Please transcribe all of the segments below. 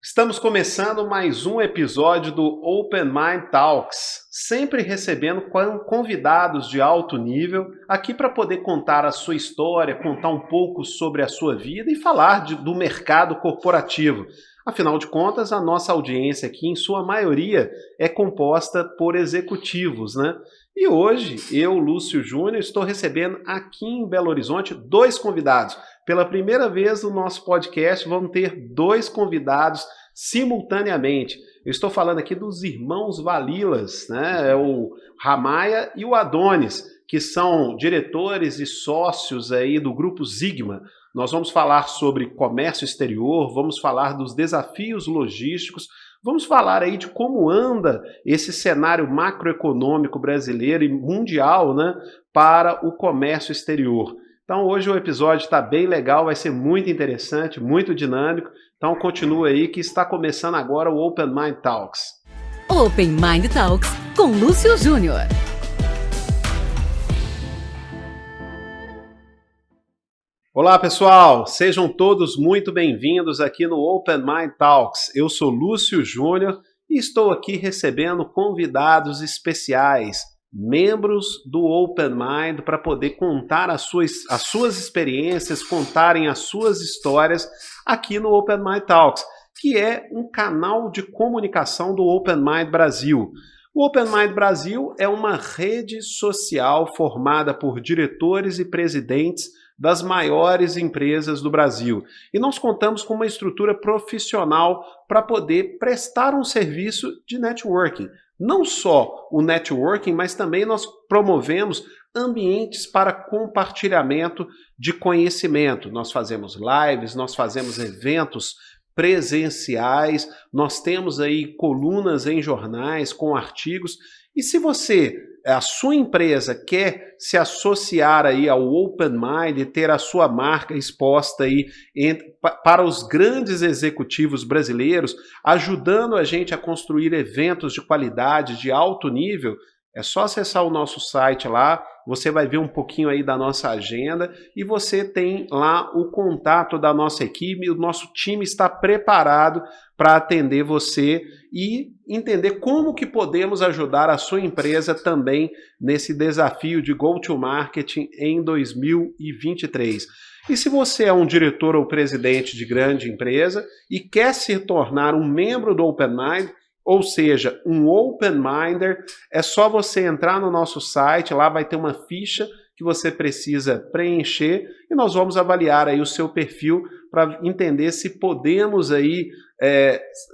Estamos começando mais um episódio do Open Mind Talks, sempre recebendo convidados de alto nível aqui para poder contar a sua história, contar um pouco sobre a sua vida e falar do mercado corporativo. Afinal de contas, a nossa audiência aqui, em sua maioria, é composta por executivos, né? E hoje, eu, Lúcio Júnior, estou recebendo aqui em Belo Horizonte dois convidados. Pela primeira vez no nosso podcast, vamos ter dois convidados simultaneamente. Eu estou falando aqui dos irmãos Valilas, né? É o Ramaia e o Adonis, que são diretores e sócios aí do Grupo Sigma. Nós vamos falar sobre comércio exterior, vamos falar dos desafios logísticos, vamos falar aí de como anda esse cenário macroeconômico brasileiro e mundial, né, para o comércio exterior. Então hoje o episódio está bem legal, vai ser muito interessante, muito dinâmico. Então continua aí que está começando agora o Open Mind Talks. Open Mind Talks com Lúcio Júnior. Olá pessoal, sejam todos muito bem-vindos aqui no Open Mind Talks. Eu sou Lúcio Júnior e estou aqui recebendo convidados especiais, membros do Open Mind, para poder contar as suas experiências, contarem as suas histórias aqui no Open Mind Talks, que é um canal de comunicação do Open Mind Brasil. O Open Mind Brasil é uma rede social formada por diretores e presidentes das maiores empresas do Brasil. E nós contamos com uma estrutura profissional para poder prestar um serviço de networking. Não só o networking, mas também nós promovemos ambientes para compartilhamento de conhecimento. Nós fazemos lives, nós fazemos eventos presenciais, nós temos aí colunas em jornais com artigos. E se a sua empresa quer se associar aí ao Open Mind e ter a sua marca exposta aí para os grandes executivos brasileiros, ajudando a gente a construir eventos de qualidade, de alto nível, é só acessar o nosso site lá, você vai ver um pouquinho aí da nossa agenda e você tem lá o contato da nossa equipe, o nosso time está preparado para atender você e entender como que podemos ajudar a sua empresa também nesse desafio de go-to-marketing em 2023. E se você é um diretor ou presidente de grande empresa e quer se tornar um membro do Open Mind, ou seja, um Open Minder, é só você entrar no nosso site, lá vai ter uma ficha que você precisa preencher e nós vamos avaliar aí o seu perfil para entender se podemos aí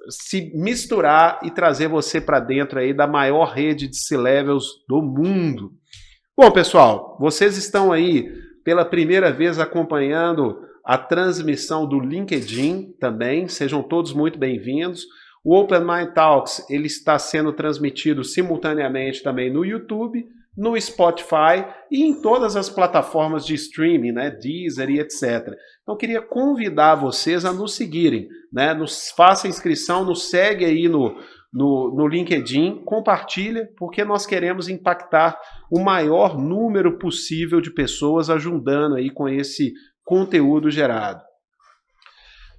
se misturar e trazer você para dentro aí da maior rede de C-Levels do mundo. Bom, pessoal, vocês estão aí pela primeira vez acompanhando a transmissão do LinkedIn também, sejam todos muito bem-vindos. O Open Mind Talks ele está sendo transmitido simultaneamente também no YouTube, no Spotify e em todas as plataformas de streaming, né, Deezer e etc. Então, eu queria convidar vocês a nos seguirem, né, faça inscrição, nos segue aí no LinkedIn, compartilha, porque nós queremos impactar o maior número possível de pessoas ajudando aí com esse conteúdo gerado.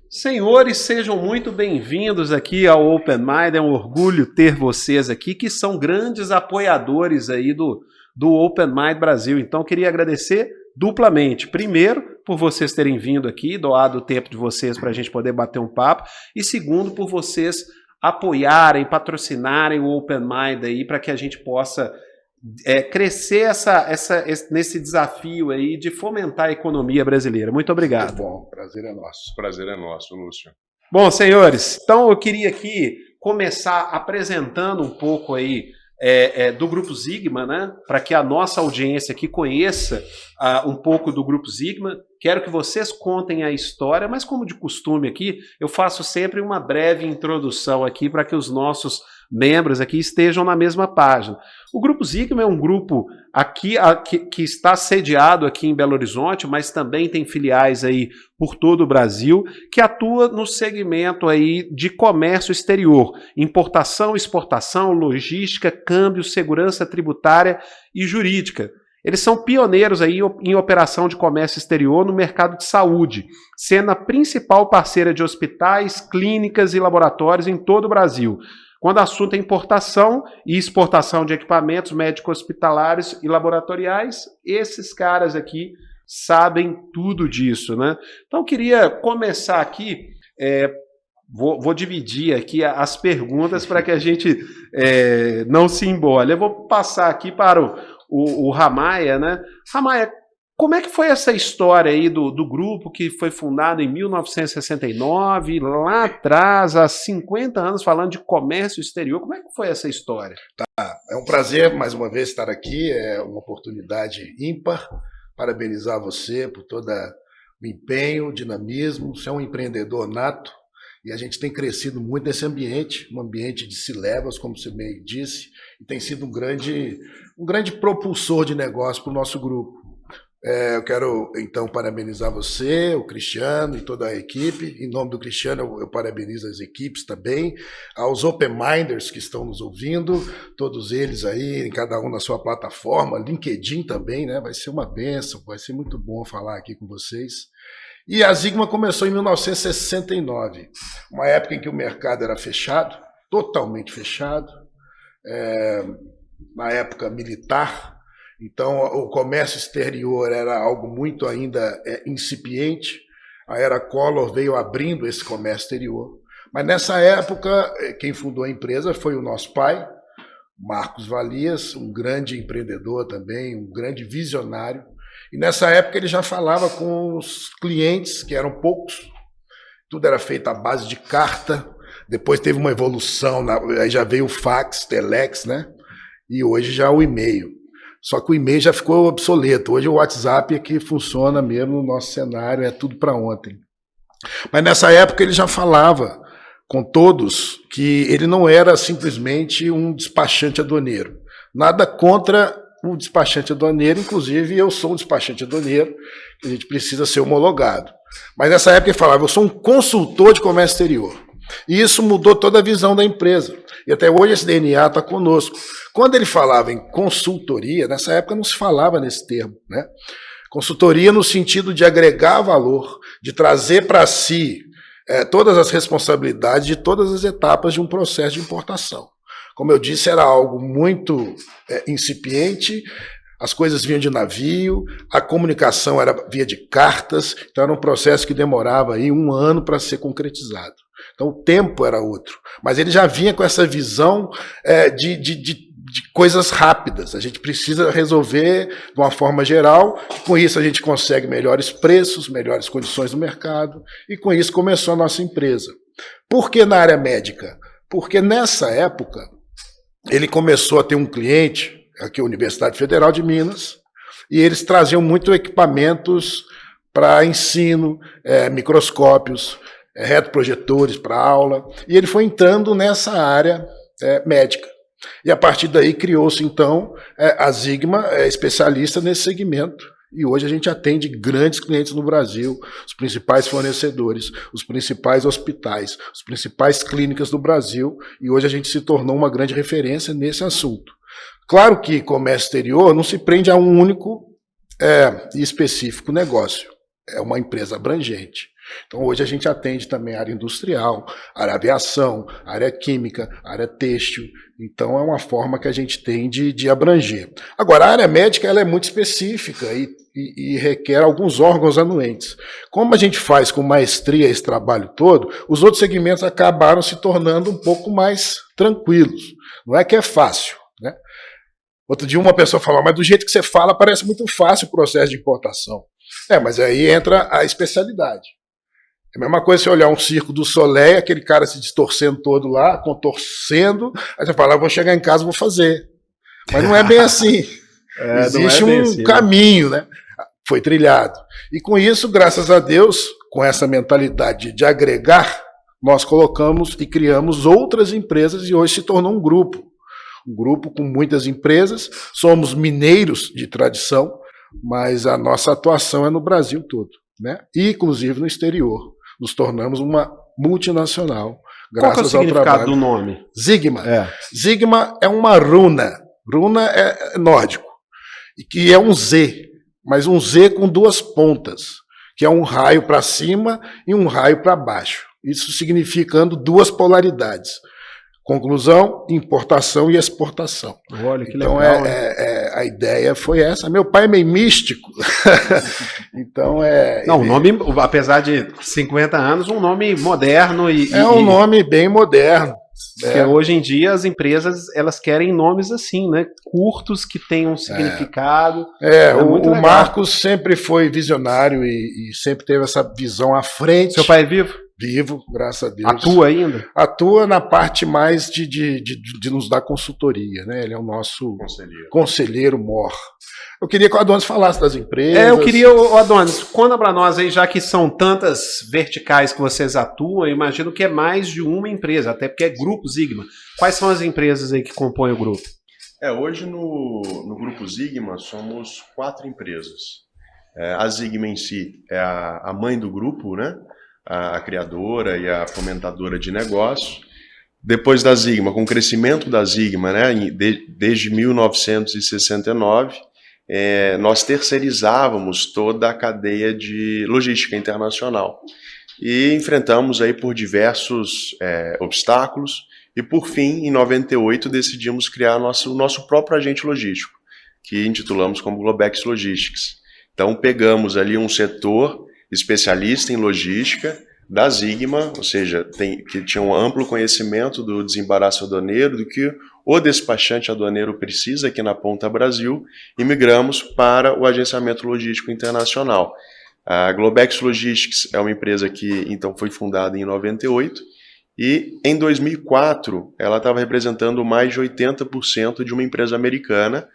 Senhores, sejam muito bem-vindos aqui ao Open Mind, é um orgulho ter vocês aqui, que são grandes apoiadores aí do Open Mind Brasil. Então, queria agradecer duplamente. Primeiro, por vocês terem vindo aqui, doado o tempo de vocês para a gente poder bater um papo. E segundo, por vocês apoiarem, patrocinarem o Open Mind aí, para que a gente possa crescer nesse desafio aí de fomentar a economia brasileira. Muito obrigado. Muito bom, prazer é nosso. Prazer é nosso, Lúcio. Bom, senhores, então eu queria aqui começar apresentando um pouco aí do Grupo Sigma, né? Para que a nossa audiência aqui conheça um pouco do Grupo Sigma. Quero que vocês contem a história, mas como de costume aqui, eu faço sempre uma breve introdução aqui para que os nossos membros aqui estejam na mesma página. O Grupo Sigma é um grupo aqui que está sediado aqui em Belo Horizonte, mas também tem filiais aí por todo o Brasil, que atua no segmento aí de comércio exterior, importação, exportação, logística, câmbio, segurança tributária e jurídica. Eles são pioneiros aí em operação de comércio exterior no mercado de saúde, sendo a principal parceira de hospitais, clínicas e laboratórios em todo o Brasil. Quando o assunto é importação e exportação de equipamentos médico-hospitalares e laboratoriais, esses caras aqui sabem tudo disso, né? Então, eu queria começar aqui, vou dividir aqui as perguntas para que a gente não se embole. Eu vou passar aqui para o Ramaya, né? Ramaya, como é que foi essa história aí do grupo que foi fundado em 1969, lá atrás, há 50 anos, falando de comércio exterior? Como é que foi essa história? É um prazer, mais uma vez, estar aqui. É uma oportunidade ímpar. Parabenizar você por todo o empenho, dinamismo. Você é um empreendedor nato e a gente tem crescido muito nesse ambiente, um ambiente de C-levels, como você bem disse, e tem sido um grande propulsor de negócio para o nosso grupo. Eu quero, então, parabenizar você, o Cristiano e toda a equipe. Em nome do Cristiano, eu parabenizo as equipes também, aos Open Minders que estão nos ouvindo, todos eles aí, em cada um na sua plataforma, LinkedIn também, né? Vai ser uma bênção, vai ser muito bom falar aqui com vocês. E a Sigma começou em 1969, uma época em que o mercado era fechado, totalmente fechado, na época militar. Então, o comércio exterior era algo muito ainda incipiente. A era Collor veio abrindo esse comércio exterior. Mas nessa época, quem fundou a empresa foi o nosso pai, Marcos Valias, um grande empreendedor também, um grande visionário. E nessa época ele já falava com os clientes, que eram poucos. Tudo era feito à base de carta. Depois teve uma evolução, aí já veio o fax, telex, né? E hoje já o e-mail. Só que o e-mail já ficou obsoleto. Hoje o WhatsApp é que funciona mesmo no nosso cenário, é tudo para ontem. Mas nessa época ele já falava com todos que ele não era simplesmente um despachante aduaneiro. Nada contra o despachante aduaneiro, inclusive eu sou um despachante aduaneiro, a gente precisa ser homologado. Mas nessa época ele falava, eu sou um consultor de comércio exterior. E isso mudou toda a visão da empresa. E até hoje esse DNA está conosco. Quando ele falava em consultoria, nessa época não se falava nesse termo, né? Consultoria no sentido de agregar valor, de trazer para si todas as responsabilidades de todas as etapas de um processo de importação. Como eu disse, era algo muito incipiente, as coisas vinham de navio, a comunicação era via de cartas, então era um processo que demorava aí 1 ano para ser concretizado. Então o tempo era outro, mas ele já vinha com essa visão de coisas rápidas. A gente precisa resolver de uma forma geral, com isso a gente consegue melhores preços, melhores condições no mercado, e com isso começou a nossa empresa. Por que na área médica? Porque nessa época ele começou a ter um cliente, aqui a Universidade Federal de Minas, e eles traziam muito equipamentos para ensino, microscópios, retroprojetores para aula, e ele foi entrando nessa área médica. E a partir daí criou-se então a Sigma, especialista nesse segmento, e hoje a gente atende grandes clientes no Brasil, os principais fornecedores, os principais hospitais, as principais clínicas do Brasil, e hoje a gente se tornou uma grande referência nesse assunto. Claro que comércio exterior não se prende a um único e específico negócio, é uma empresa abrangente. Então hoje a gente atende também a área industrial, a área aviação, a área química, a área têxtil. Então é uma forma que a gente tem de abranger. Agora, a área médica ela é muito específica e requer alguns órgãos anuentes. Como a gente faz com maestria esse trabalho todo, os outros segmentos acabaram se tornando um pouco mais tranquilos. Não é que é fácil, né? Outro dia uma pessoa falou, mas do jeito que você fala parece muito fácil o processo de importação. Mas aí entra a especialidade. É a mesma coisa você olhar um Circo du Soleil, aquele cara se distorcendo todo lá, contorcendo, aí você fala, vou chegar em casa e vou fazer. Mas não é bem assim. Existe um caminho, né? Foi trilhado. E com isso, graças a Deus, com essa mentalidade de agregar, nós colocamos e criamos outras empresas e hoje se tornou um grupo. Um grupo com muitas empresas, somos mineiros de tradição, mas a nossa atuação é no Brasil todo, né? E inclusive no exterior. Nos tornamos uma multinacional. Qual que é o significado do nome? Sigma. Sigma é uma runa. Runa é nórdico. e que é um Z, mas um Z com duas pontas, que é um raio para cima e um raio para baixo. Isso significando duas polaridades. Conclusão, importação e exportação. Olha, que então, legal. A ideia foi essa. Meu pai é meio místico. Então, Não, o nome, apesar de 50 anos, um nome moderno um nome bem moderno. Porque hoje em dia as empresas elas querem nomes assim, né? Curtos, que tenham significado. O Marcos sempre foi visionário e sempre teve essa visão à frente. Seu pai é vivo? Vivo, graças a Deus. Atua ainda? Atua na parte mais de nos dar consultoria, né? Ele é o nosso conselheiro mor. Eu queria que o Adonis falasse das empresas. Eu queria, Adonis, conta para nós aí, já que são tantas verticais que vocês atuam, eu imagino que é mais de uma empresa, até porque é Grupo Sigma. Quais são as empresas aí que compõem o grupo? Hoje no Grupo Sigma somos 4 empresas. A Sigma em si é a mãe do grupo, né? A criadora e a fomentadora de negócios. Depois da Sigma, com o crescimento da Sigma, né, desde 1969, nós terceirizávamos toda a cadeia de logística internacional e enfrentamos aí por diversos obstáculos e, por fim, em 98, decidimos criar o nosso próprio agente logístico, que intitulamos como Globex Logistics. Então, pegamos ali um setor especialista em logística da Sigma, ou seja, que tinha um amplo conhecimento do desembaraço aduaneiro, do que o despachante aduaneiro precisa aqui na Ponta Brasil, e migramos para o agenciamento logístico internacional. A Globex Logistics é uma empresa que então foi fundada em 98, e em 2004 ela estava representando mais de 80% de uma empresa americana,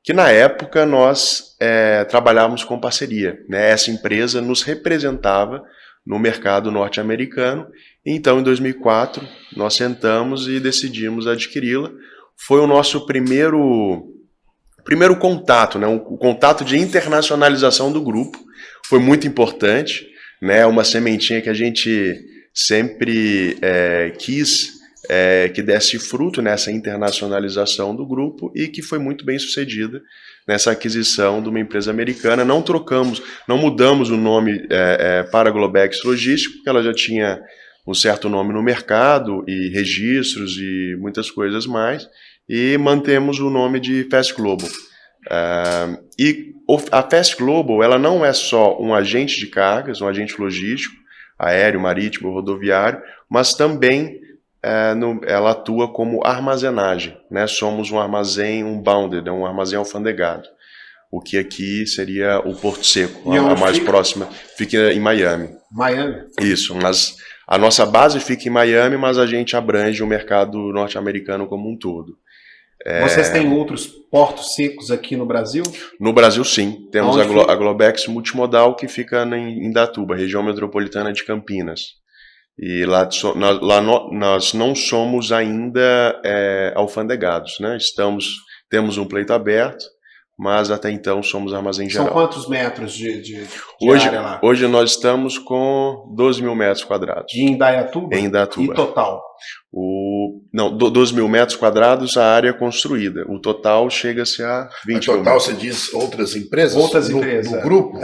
que na época nós trabalhávamos com parceria, né? Essa empresa nos representava no mercado norte-americano, e então em 2004 nós sentamos e decidimos adquiri-la. Foi o nosso primeiro contato, né? O contato de internacionalização do grupo, foi muito importante, né? Uma sementinha que a gente sempre quis que desse fruto nessa internacionalização do grupo e que foi muito bem sucedida nessa aquisição de uma empresa americana. Não mudamos o nome para Globex Logístico, porque ela já tinha um certo nome no mercado e registros e muitas coisas mais, e mantemos o nome de Fast Global. E a Fast Global ela não é só um agente de cargas, um agente logístico, aéreo, marítimo, rodoviário, mas também ela atua como armazenagem, né? Somos um armazém, um bounded, um armazém alfandegado, o que aqui seria o Porto Seco, a mais próxima, fica em Miami. Miami? Isso, mas a nossa base fica em Miami, mas a gente abrange o mercado norte-americano como um todo. Vocês têm outros portos secos aqui no Brasil? No Brasil, sim. Temos a Globex Multimodal, que fica em Indatuba, região metropolitana de Campinas. E lá nós não somos ainda alfandegados, né? Temos um pleito aberto, mas até então somos armazém geral. São quantos metros de área lá? Hoje nós estamos com 12 mil metros quadrados. E em Indaiatuba? Em Indaiatuba. E total? 12 mil metros quadrados a área construída. O total chega-se a 20 mil. Total, você diz outras empresas? Outras empresas. No grupo?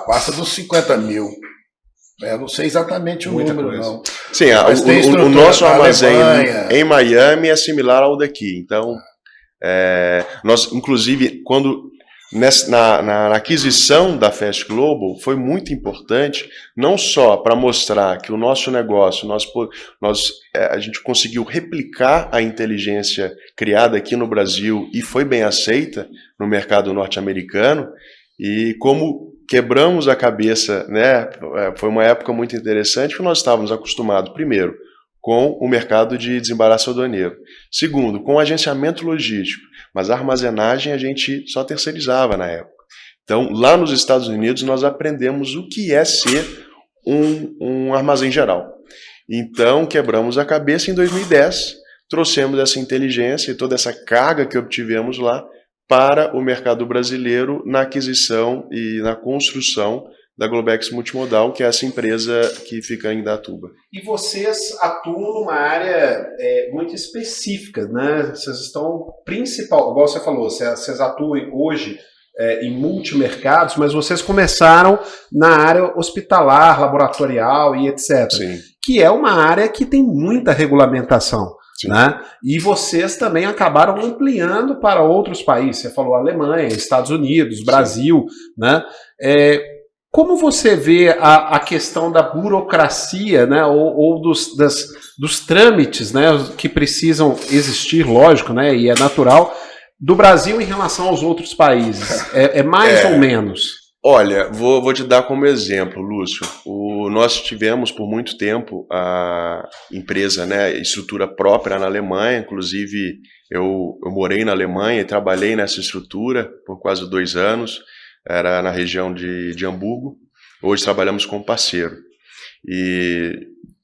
Passa dos 50 mil. Não sei exatamente o número, não. Sim, o nosso armazém em Miami é similar ao daqui. Então, nós, inclusive, na aquisição da Fast Global, foi muito importante, não só para mostrar que o nosso negócio, a gente conseguiu replicar a inteligência criada aqui no Brasil e foi bem aceita no mercado norte-americano, e como quebramos a cabeça, né? Foi uma época muito interessante, que nós estávamos acostumados, primeiro, com o mercado de desembaraço aduaneiro. Segundo, com o agenciamento logístico, mas a armazenagem a gente só terceirizava na época. Então, lá nos Estados Unidos, nós aprendemos o que é ser um armazém geral. Então, quebramos a cabeça em 2010, trouxemos essa inteligência e toda essa carga que obtivemos lá para o mercado brasileiro na aquisição e na construção da Globex Multimodal, que é essa empresa que fica em Indaiatuba. E vocês atuam numa área muito específica, né? Vocês estão igual você falou, vocês atuam hoje em multimercados, mas vocês começaram na área hospitalar, laboratorial e etc. Sim. Que é uma área que tem muita regulamentação. Né? E vocês também acabaram ampliando para outros países. Você falou Alemanha, Estados Unidos, Brasil, né? Como você vê a questão da burocracia, né? ou dos trâmites, né? Que precisam existir, lógico, né? E é natural, do Brasil em relação aos outros países? É mais ou menos? Olha, vou te dar como exemplo, Lúcio. Nós tivemos por muito tempo a empresa, né, estrutura própria na Alemanha. Inclusive, eu morei na Alemanha e trabalhei nessa estrutura por quase 2 anos. Era na região de Hamburgo. Hoje trabalhamos com parceiro. E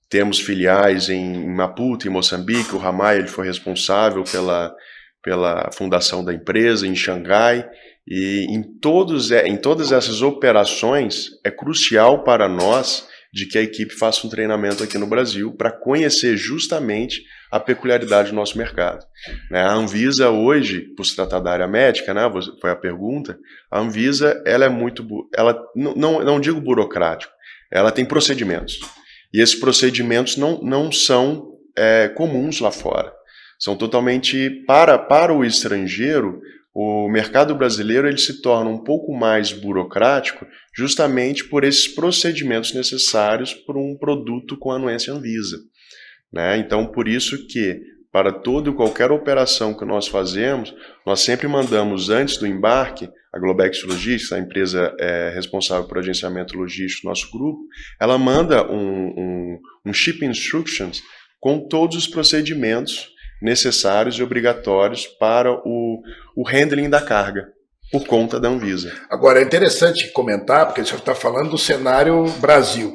temos filiais em Maputo, em Moçambique. O Ramai, ele foi responsável pela fundação da empresa, em Xangai. E em todas essas operações é crucial para nós de que a equipe faça um treinamento aqui no Brasil para conhecer justamente a peculiaridade do nosso mercado. A Anvisa hoje, por se tratar da área médica, né, foi a pergunta, a Anvisa ela é muito, não digo burocrático, ela tem procedimentos. E esses procedimentos não são comuns lá fora. São totalmente para o estrangeiro. O mercado brasileiro ele se torna um pouco mais burocrático justamente por esses procedimentos necessários para um produto com anuência Anvisa. Né? Então, por isso que, para toda e qualquer operação que nós fazemos, nós sempre mandamos, antes do embarque, a Globex Logistics, a empresa responsável por agenciamento logístico do nosso grupo, ela manda um Ship Instructions com todos os procedimentos necessários e obrigatórios para o handling da carga, por conta da Anvisa. Agora, é interessante comentar, porque você está falando do cenário Brasil.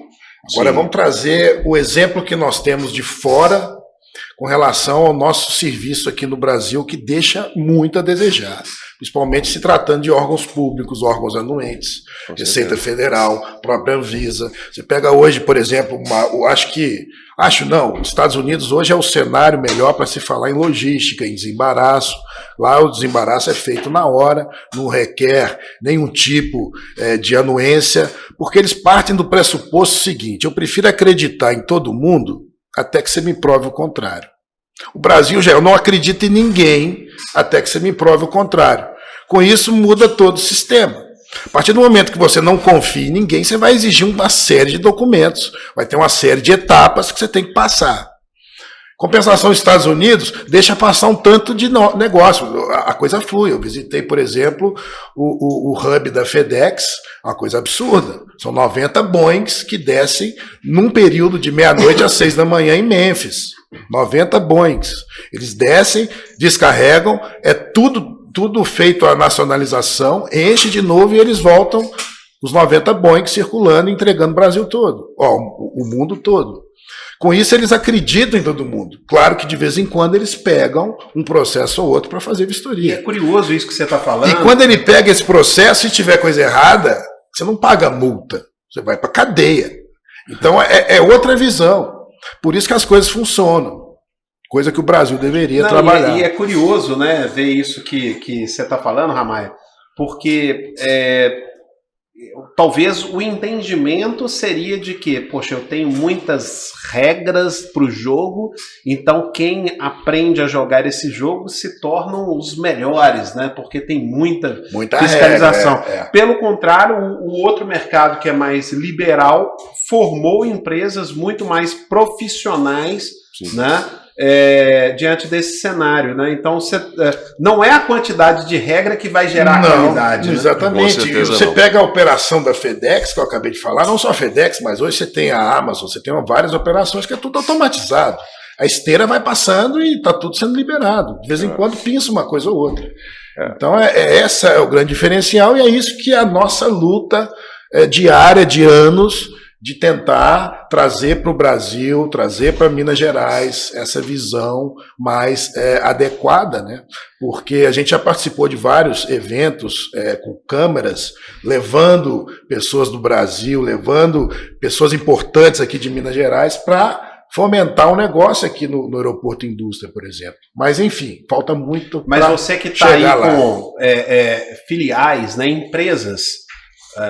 Agora, sim, vamos trazer o exemplo que nós temos de fora com relação ao nosso serviço aqui no Brasil, que deixa muito a desejar, principalmente se tratando de órgãos públicos, órgãos anuentes, Receita Federal, própria Anvisa. Você pega hoje, por exemplo, os Estados Unidos hoje é o cenário melhor para se falar em logística, em desembaraço. Lá o desembaraço é feito na hora, não requer nenhum tipo de anuência, porque eles partem do pressuposto seguinte: eu prefiro acreditar em todo mundo até que você me prove o contrário. O Brasil eu não acredito em ninguém até que você me prove o contrário. Com isso muda todo o sistema. A partir do momento que você não confia em ninguém, você vai exigir uma série de documentos, vai ter uma série de etapas que você tem que passar. Compensação dos Estados Unidos deixa passar um tanto de negócio, a coisa flui. Eu visitei, por exemplo, o hub da FedEx, uma coisa absurda. São 90 Boeings que descem num período de meia-noite às 6 da manhã em Memphis. 90 Boeings. Eles descem, descarregam, é tudo feito a nacionalização, enche de novo e eles voltam, os 90 Boeing circulando, entregando o Brasil todo, o mundo todo. Com isso eles acreditam em todo mundo. Claro que de vez em quando eles pegam um processo ou outro para fazer vistoria. E é curioso isso que você está falando. E quando ele pega esse processo e tiver coisa errada, você não paga multa, você vai para cadeia. Então é outra visão. Por isso que as coisas funcionam. Coisa que o Brasil deveria trabalhar. E é curioso, né, ver isso que você está falando, Ramai, porque talvez o entendimento seria de que, poxa, eu tenho muitas regras para o jogo, então quem aprende a jogar esse jogo se tornam os melhores, né, porque tem muita fiscalização. Regra, Pelo contrário, o outro mercado que é mais liberal formou empresas muito mais profissionais, sim, né, diante desse cenário, né? Então não é a quantidade de regra que vai gerar a qualidade. Exatamente. Né? Você pega a operação da FedEx, que eu acabei de falar, não só a FedEx, mas hoje você tem a Amazon, você tem várias operações que é tudo automatizado. A esteira vai passando e está tudo sendo liberado. De vez em quando pinça uma coisa ou outra. Então essa é o grande diferencial e é isso que é a nossa luta diária de anos de tentar trazer para o Brasil, trazer para Minas Gerais essa visão mais adequada, né? Porque a gente já participou de vários eventos com câmeras, levando pessoas do Brasil, levando pessoas importantes aqui de Minas Gerais para fomentar um negócio aqui no Aeroporto Indústria, por exemplo. Mas, enfim, falta muito. Mas você que está aí com filiais, né, empresas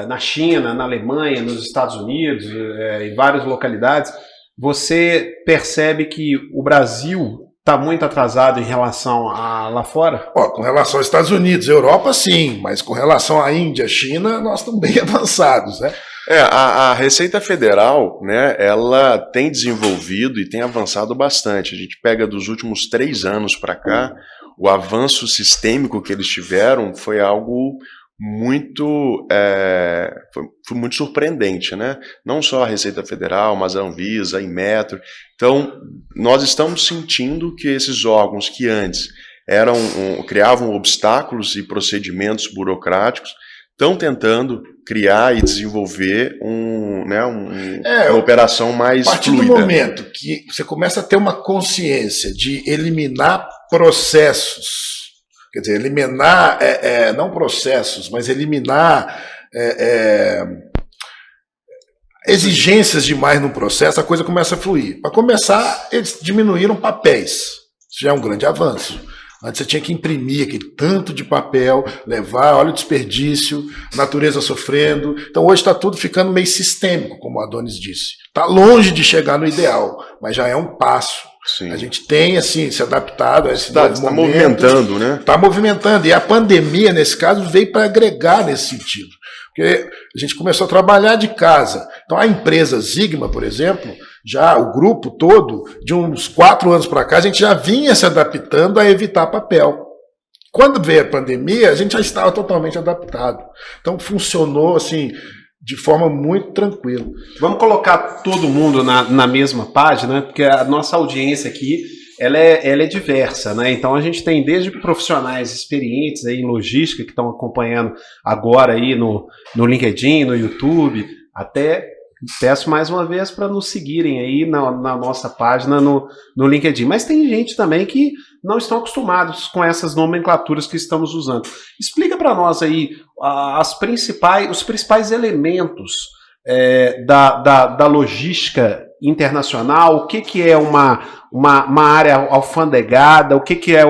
na China, na Alemanha, nos Estados Unidos, em várias localidades, você percebe que o Brasil está muito atrasado em relação a lá fora? Com relação aos Estados Unidos, Europa, sim, mas com relação à Índia, China, nós estamos bem avançados, né? A Receita Federal, né, ela tem desenvolvido e tem avançado bastante. A gente pega dos últimos 3 anos para cá, o avanço sistêmico que eles tiveram foi algo muito, foi muito surpreendente, né? Não só a Receita Federal, mas a Anvisa, a Inmetro. Então, nós estamos sentindo que esses órgãos que antes criavam obstáculos e procedimentos burocráticos, estão tentando criar e desenvolver uma operação mais fluida. A partir do momento que você começa a ter uma consciência de eliminar processos, quer dizer, eliminar, não processos, mas eliminar exigências demais no processo, a coisa começa a fluir. Para começar, eles diminuíram papéis. Isso já é um grande avanço. Antes você tinha que imprimir aquele tanto de papel, levar, olha o desperdício, a natureza sofrendo. Então hoje está tudo ficando meio sistêmico, como o Adonis disse. Está longe de chegar no ideal, mas já é um passo. Sim. A gente tem, assim, se adaptado a esse novo momento. Está movimentando, né? Está movimentando. E a pandemia, nesse caso, veio para agregar nesse sentido. Porque a gente começou a trabalhar de casa. Então a empresa Sigma, por exemplo, já o grupo todo, de uns 4 anos para cá, a gente já vinha se adaptando a evitar papel. Quando veio a pandemia, a gente já estava totalmente adaptado. Então funcionou assim de forma muito tranquila. Vamos colocar todo mundo na mesma página, porque a nossa audiência aqui ela é diversa, né? Então a gente tem desde profissionais experientes aí em logística que estão acompanhando agora aí no LinkedIn, no YouTube, até peço mais uma vez para nos seguirem aí na nossa página no LinkedIn. Mas tem gente também que não estão acostumados com essas nomenclaturas que estamos usando. Explica para nós aí os principais elementos da logística internacional, o que é uma área alfandegada, o que é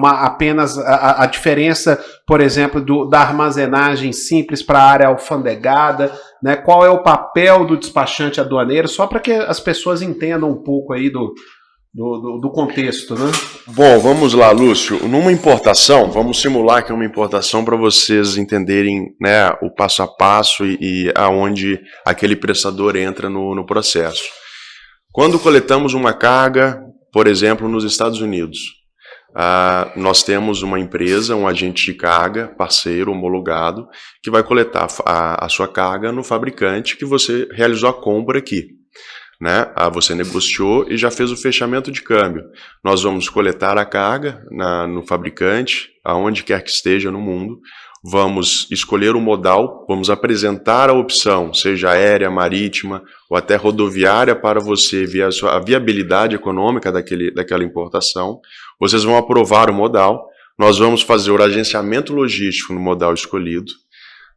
apenas a diferença, por exemplo, da armazenagem simples para a área alfandegada, né? Qual é o papel do despachante aduaneiro, só para que as pessoas entendam um pouco aí do contexto, né? Bom, vamos lá, Lúcio. Numa importação, vamos simular que é uma importação para vocês entenderem, né, o passo a passo e aonde aquele prestador entra no processo. Quando coletamos uma carga, por exemplo, nos Estados Unidos, nós temos uma empresa, um agente de carga, parceiro, homologado, que vai coletar a sua carga no fabricante que você realizou a compra aqui. Né? Você negociou e já fez o fechamento de câmbio. Nós vamos coletar a carga no fabricante, aonde quer que esteja no mundo, vamos escolher o modal, vamos apresentar a opção, seja aérea, marítima ou até rodoviária, para você ver a viabilidade econômica daquela importação. Vocês vão aprovar o modal, nós vamos fazer o agenciamento logístico no modal escolhido.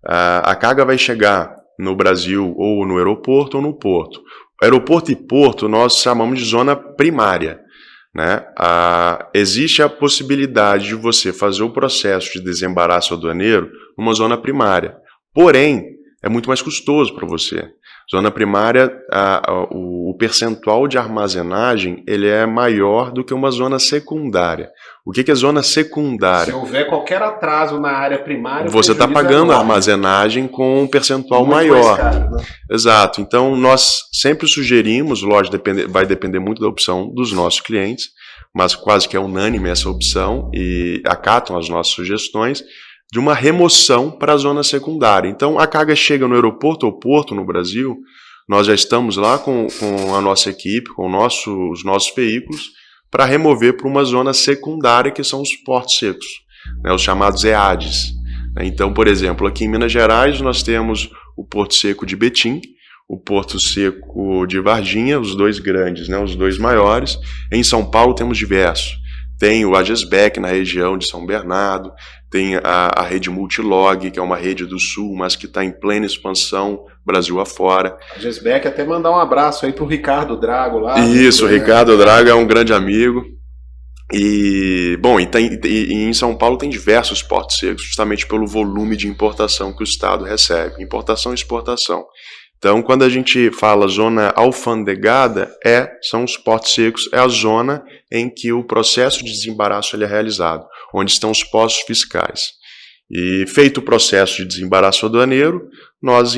A carga vai chegar no Brasil ou no aeroporto ou no porto. Aeroporto e porto nós chamamos de zona primária. Né? Existe a possibilidade de você fazer o processo de desembaraço aduaneiro numa zona primária. Porém, é muito mais custoso para você. Zona primária, o percentual de armazenagem ele é maior do que uma zona secundária. O que é zona secundária? Se houver qualquer atraso na área primária, você está pagando a armazenagem com um percentual muito maior. Mais caro, né? Exato. Então, nós sempre sugerimos, lógico, vai depender muito da opção dos nossos clientes, mas quase que é unânime essa opção e acatam as nossas sugestões, de uma remoção para a zona secundária. Então, a carga chega no aeroporto ou porto no Brasil, nós já estamos lá com a nossa equipe, com os nossos veículos, para remover para uma zona secundária, que são os portos secos, né, os chamados EADs. Então, por exemplo, aqui em Minas Gerais, nós temos o Porto Seco de Betim, o Porto Seco de Varginha, os dois grandes, né, os dois maiores. Em São Paulo temos diversos. Tem o Agesbec na região de São Bernardo, tem a rede Multilog, que é uma rede do Sul, mas que está em plena expansão Brasil afora. Agesbec, até mandar um abraço aí pro Ricardo Drago lá. Isso, o Ricardo Drago é um grande amigo. E, bom, e em São Paulo tem diversos portos secos, justamente pelo volume de importação que o Estado recebe, importação e exportação. Então, quando a gente fala zona alfandegada, são os portos secos, é a zona em que o processo de desembaraço ele é realizado, onde estão os postos fiscais. E feito o processo de desembaraço aduaneiro, nós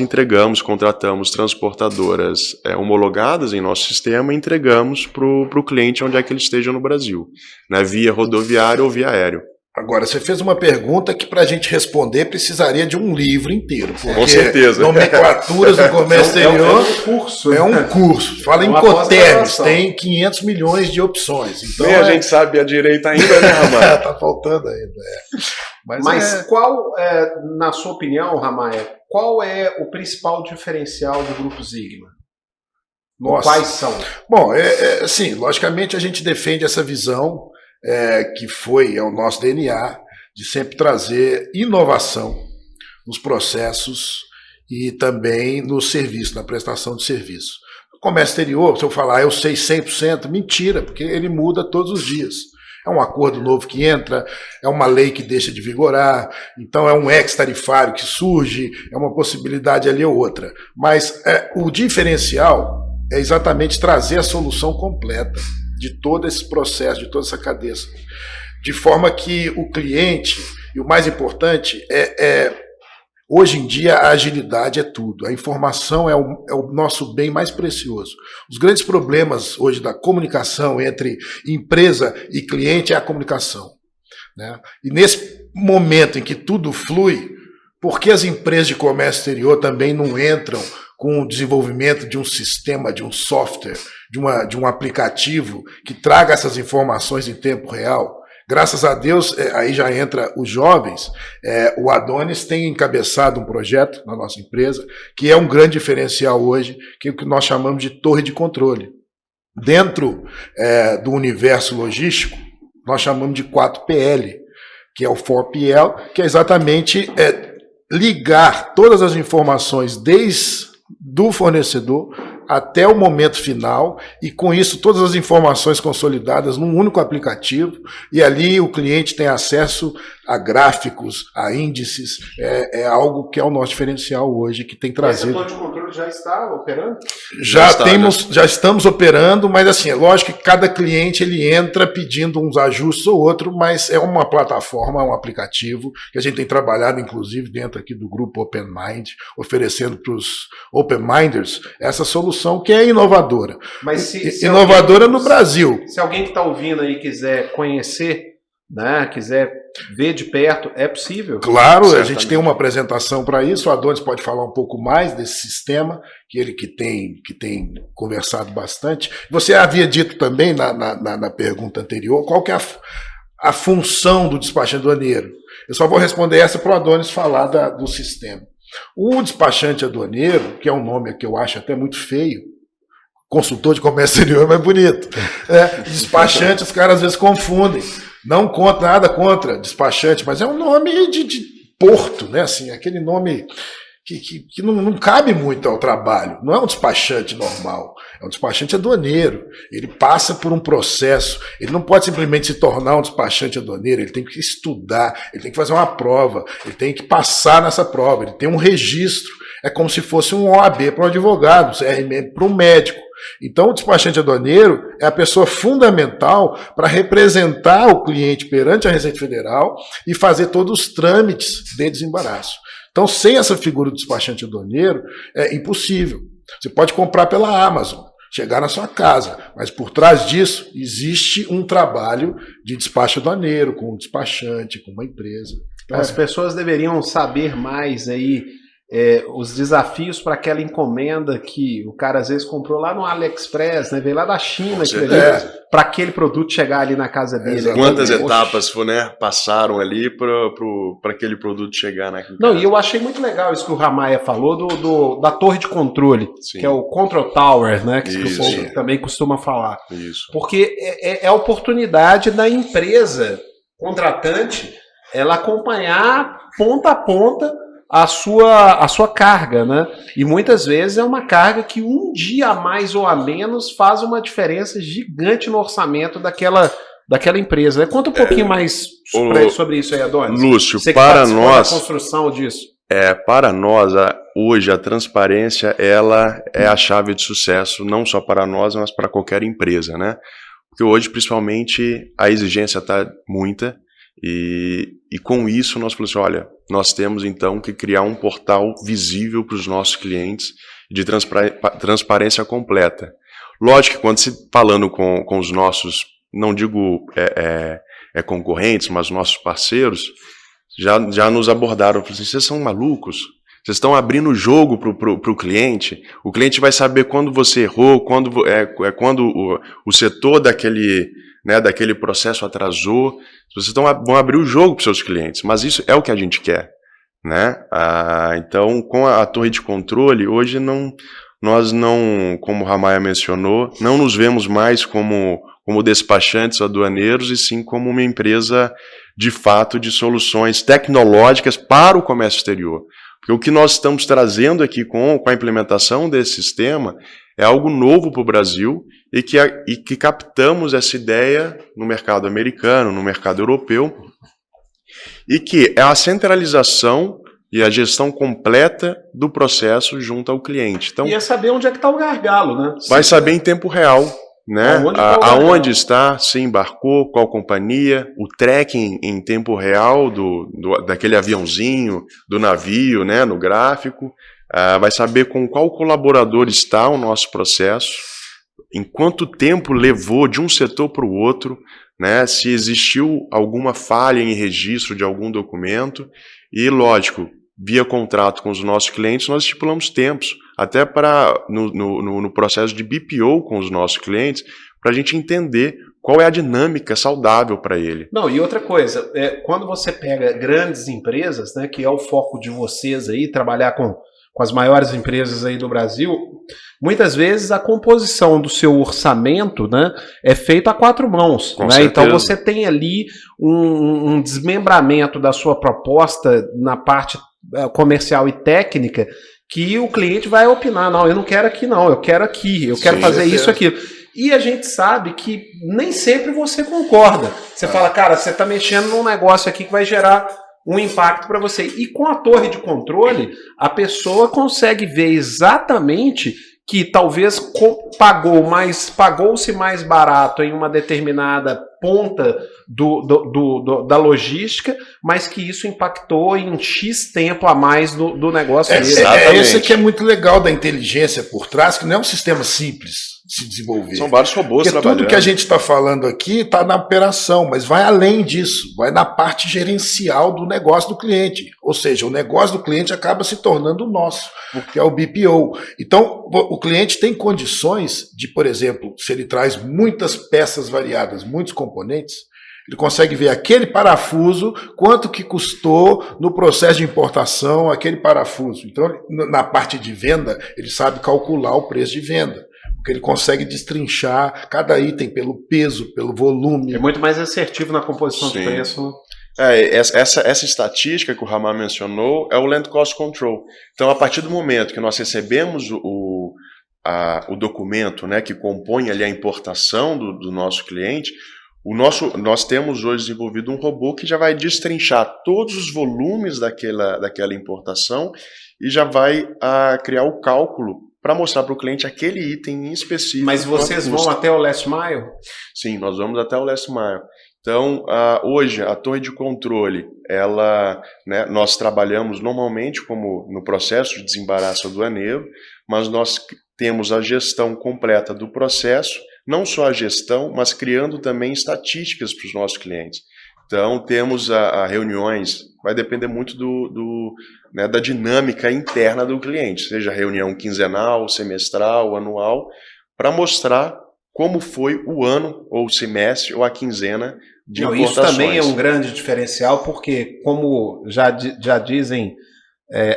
contratamos transportadoras homologadas em nosso sistema e entregamos para o cliente onde é que ele esteja no Brasil, né, via rodoviário ou via aéreo. Agora, você fez uma pergunta que para a gente responder precisaria de um livro inteiro. Com certeza. Nomenclaturas do comércio exterior é um curso. É um curso. Fala em Coterms, tem 500 milhões de opções. Então, nem a gente sabe a direita ainda, né, Ramalho? Tá faltando ainda. Mas qual, na sua opinião, Ramalho, qual é o principal diferencial do Grupo Sigma? Quais são? Bom, assim, logicamente a gente defende essa visão que é o nosso DNA, de sempre trazer inovação nos processos e também no serviço, na prestação de serviço. No comércio exterior, se eu falar eu sei 100%, mentira, porque ele muda todos os dias. É um acordo novo que entra, é uma lei que deixa de vigorar, então é um ex-tarifário que surge, é uma possibilidade ali ou outra. Mas o diferencial é exatamente trazer a solução completa de todo esse processo, de toda essa cadeia, de forma que o cliente, e o mais importante, hoje em dia a agilidade é tudo, a informação é o nosso bem mais precioso. Os grandes problemas hoje da comunicação entre empresa e cliente é a comunicação, né? E nesse momento em que tudo flui, por que as empresas de comércio exterior também não entram com o desenvolvimento de um sistema, de um software, de um aplicativo que traga essas informações em tempo real? Graças a Deus, aí já entra os jovens, o Adonis tem encabeçado um projeto na nossa empresa, que é um grande diferencial hoje, que é o que nós chamamos de torre de controle. Dentro do universo logístico, nós chamamos de 4PL, que é o 4PL, que é exatamente ligar todas as informações desde do fornecedor até o momento final, e com isso todas as informações consolidadas num único aplicativo, e ali o cliente tem acesso a gráficos, a índices, é algo que é o nosso diferencial hoje, que tem trazido. Essa torre de controle já está operando? Já estamos operando, mas assim, é lógico que cada cliente ele entra pedindo uns ajustes ou outro, mas é uma plataforma, um aplicativo, que a gente tem trabalhado, inclusive, dentro aqui do grupo Open Mind, oferecendo para os Open Minders essa solução que é inovadora. Mas se inovadora no Brasil. Se alguém que está ouvindo aí quiser conhecer, né, quiser ver de perto, é possível? Claro, certamente. A gente tem uma apresentação para isso, o Adonis pode falar um pouco mais desse sistema, que tem conversado bastante. Você havia dito também na pergunta anterior, qual que é a função do despachante aduaneiro? Eu só vou responder essa para o Adonis falar do sistema. O despachante aduaneiro, que é um nome que eu acho até muito feio, consultor de comércio exterior é mais bonito. Despachante, os caras às vezes confundem. Não nada contra despachante, mas é um nome de porto, né? Assim, aquele nome que não cabe muito ao trabalho. Não é um despachante normal, é um despachante aduaneiro. Ele passa por um processo, ele não pode simplesmente se tornar um despachante aduaneiro, ele tem que estudar, ele tem que fazer uma prova, ele tem que passar nessa prova, ele tem um registro. É como se fosse um OAB para um advogado, um CRM para um médico. Então, o despachante aduaneiro é a pessoa fundamental para representar o cliente perante a Receita Federal e fazer todos os trâmites de desembaraço. Então, sem essa figura do despachante aduaneiro, é impossível. Você pode comprar pela Amazon, chegar na sua casa, mas por trás disso existe um trabalho de despacho aduaneiro, com um despachante, com uma empresa. As pessoas deveriam saber mais aí os desafios para aquela encomenda que o cara às vezes comprou lá no AliExpress, né? Veio lá da China. para aquele produto chegar ali na casa dele. Quantas etapas passaram ali para aquele produto chegar na casa? Não, e eu achei muito legal isso que o Ramaya falou da torre de controle, que é o Control Tower, né, que o povo também costuma falar. Isso. Porque é a oportunidade da empresa contratante ela acompanhar ponta a ponta a sua carga, né? E muitas vezes é uma carga que um dia a mais ou a menos faz uma diferença gigante no orçamento daquela empresa. Conta um pouquinho mais sobre isso aí, Adonis. Lúcio, você para nós, a construção disso. Para nós, hoje a transparência ela é a chave de sucesso, não só para nós, mas para qualquer empresa, né? Porque hoje, principalmente, a exigência está muita. E com isso nós falamos assim, olha, nós temos então que criar um portal visível para os nossos clientes de transparência completa. Lógico que quando se falando com os nossos, não digo concorrentes, mas nossos parceiros, já nos abordaram, falaram assim, vocês são malucos? Vocês estão abrindo o jogo para o cliente vai saber quando você errou, quando o setor daquele processo atrasou. Vocês vão abrir o jogo para os seus clientes, mas isso é o que a gente quer, né? Então, com a torre de controle, hoje nós não, como o Ramaya mencionou, não nos vemos mais como despachantes aduaneiros, e sim como uma empresa, de fato, de soluções tecnológicas para o comércio exterior. Porque o que nós estamos trazendo aqui com a implementação desse sistema é algo novo para o Brasil e que captamos essa ideia no mercado americano, no mercado europeu, e que é a centralização e a gestão completa do processo junto ao cliente. Então, e é saber onde é que está o gargalo, né? Vai saber em tempo real, né? Aonde está, se embarcou, qual companhia, o tracking em tempo real daquele aviãozinho, do navio, né, no gráfico. Vai saber com qual colaborador está o nosso processo, em quanto tempo levou de um setor para o outro, né, se existiu alguma falha em registro de algum documento, e, lógico, via contrato com os nossos clientes, nós estipulamos tempos, até no processo de BPO com os nossos clientes, para a gente entender qual é a dinâmica saudável para ele. Não, e outra coisa, quando você pega grandes empresas, né, que é o foco de vocês aí, trabalhar com as maiores empresas aí do Brasil, muitas vezes a composição do seu orçamento, né, é feita a 4 mãos. Né? Então você tem ali um desmembramento da sua proposta na parte comercial e técnica, que o cliente vai opinar, não, eu não quero aqui não, eu quero aqui, eu quero fazer isso aqui. E a gente sabe que nem sempre você concorda. Você fala, cara, você está mexendo num negócio aqui que vai gerar um impacto para você. E com a torre de controle, a pessoa consegue ver exatamente que talvez pagou-se mais barato em uma determinada ponta da logística, mas que isso impactou em X tempo a mais do negócio dele. Esse que é muito legal da inteligência por trás, que não é um sistema simples de se desenvolver. São vários robôs trabalhando. Tudo que a gente está falando aqui está na operação, mas vai além disso, vai na parte gerencial do negócio do cliente. Ou seja, o negócio do cliente acaba se tornando o nosso, que é o BPO. Então, o cliente tem condições de, por exemplo, se ele traz muitas peças variadas, muitos componentes, ele consegue ver aquele parafuso, quanto que custou no processo de importação aquele parafuso. Então, na parte de venda, ele sabe calcular o preço de venda, porque ele consegue destrinchar cada item pelo peso, pelo volume. É muito mais assertivo na composição de preço. Essa estatística que o Ramaya mencionou é o Land Cost Control. Então, a partir do momento que nós recebemos o documento, né, que compõe ali a importação do nosso cliente, nós temos hoje desenvolvido um robô que já vai destrinchar todos os volumes daquela importação e já vai criar o cálculo para mostrar para o cliente aquele item em específico. Mas vocês vão até o last mile? Sim, nós vamos até o last mile. Então, hoje, a torre de controle, nós trabalhamos normalmente como no processo de desembaraço aduaneiro, mas nós temos a gestão completa do processo, não só a gestão, mas criando também estatísticas para os nossos clientes. Então, temos reuniões, vai depender muito da dinâmica interna do cliente, seja reunião quinzenal, semestral, anual, para mostrar como foi o ano, ou o semestre, ou a quinzena de importações. Isso também é um grande diferencial, porque, como já dizem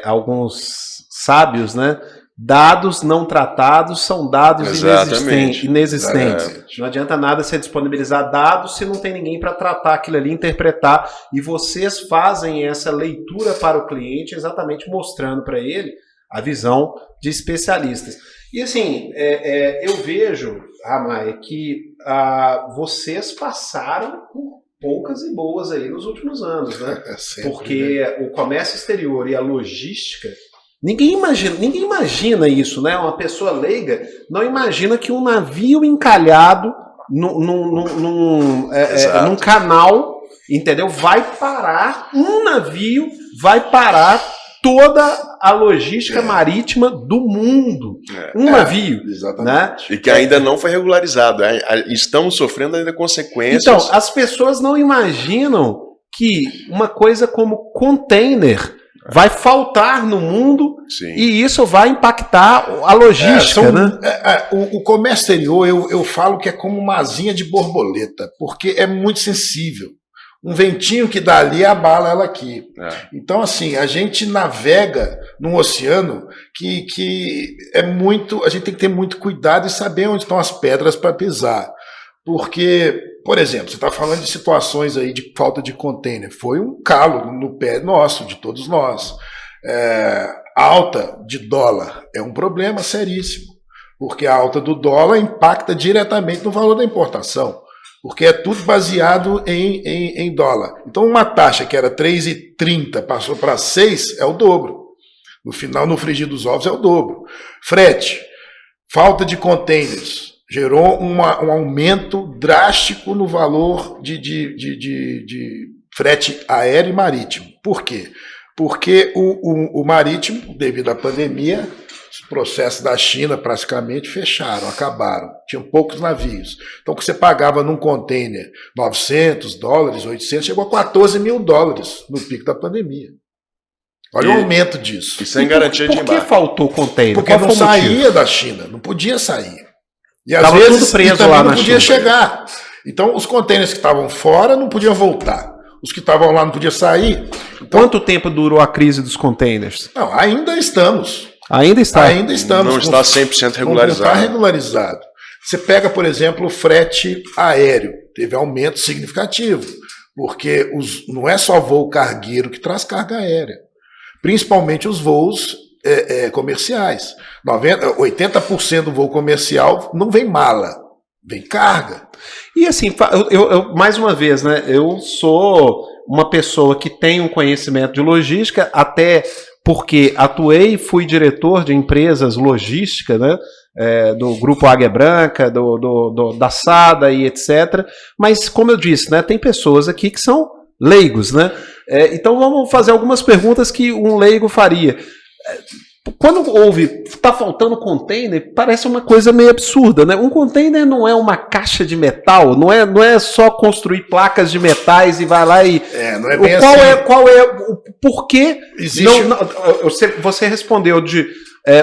alguns sábios, né? Dados não tratados são dados inexistentes. Não adianta nada você disponibilizar dados se não tem ninguém para tratar aquilo ali, interpretar. E vocês fazem essa leitura para o cliente, exatamente mostrando para ele a visão de especialistas. E assim, eu vejo, Maia, que vocês passaram por poucas e boas aí nos últimos anos, né? Porque o comércio exterior e a logística, ninguém imagina isso, né? Uma pessoa leiga não imagina que um navio encalhado num canal, entendeu? Um navio vai parar toda a logística marítima do mundo. Navio. Exatamente. Né? E que ainda não foi regularizado. Estamos sofrendo ainda consequências. Então, as pessoas não imaginam que uma coisa como container vai faltar no mundo. Sim. E isso vai impactar a logística. Né? O comércio exterior, eu falo que é como uma asinha de borboleta, porque é muito sensível. Um ventinho que dá ali abala ela aqui. Então, assim, a gente navega num oceano que é muito. A gente tem que ter muito cuidado e saber onde estão as pedras para pisar. Porque, por exemplo, você está falando de situações aí de falta de container. Foi um calo no pé nosso, de todos nós. Alta de dólar é um problema seríssimo, porque a alta do dólar impacta diretamente no valor da importação. Porque é tudo baseado em dólar. Então, uma taxa que era 3,30 passou para 6, é o dobro. No final, no frigir dos ovos, é o dobro. Frete, falta de containers, gerou um aumento drástico no valor de frete aéreo e marítimo. Por quê? Porque o marítimo, devido à pandemia, os processos da China praticamente fecharam, acabaram. Tinham poucos navios. Então, o que você pagava num container $900, $800, chegou a $14 mil no pico da pandemia. Olha o aumento disso. E sem garantia de embarque. Por que faltou container? Porque não saía da China, não podia sair. E às Tava vezes tudo preso também lá não na podia China. chegar. Então, os containers que estavam fora não podiam voltar. Os que estavam lá não podiam sair. Então, quanto tempo durou a crise dos containers? Não, ainda estamos. Ainda está. Ainda estamos. Não está 100% regularizado. Não está regularizado. Você pega, por exemplo, o frete aéreo. Teve aumento significativo. Porque não é só voo cargueiro que traz carga aérea. Principalmente os voos comerciais. 80% do voo comercial não vem mala, vem carga. E assim, eu mais uma vez, né? Eu sou uma pessoa que tem um conhecimento de logística, até porque atuei e fui diretor de empresas logísticas, né? Do Grupo Águia Branca, da SADA e etc. Mas, como eu disse, né? Tem pessoas aqui que são leigos, né? Então vamos fazer algumas perguntas que um leigo faria. Quando está faltando container, parece uma coisa meio absurda, né? Um container não é uma caixa de metal, não é só construir placas de metais e vai lá e... não é bem qual é o porquê... Existe... Você respondeu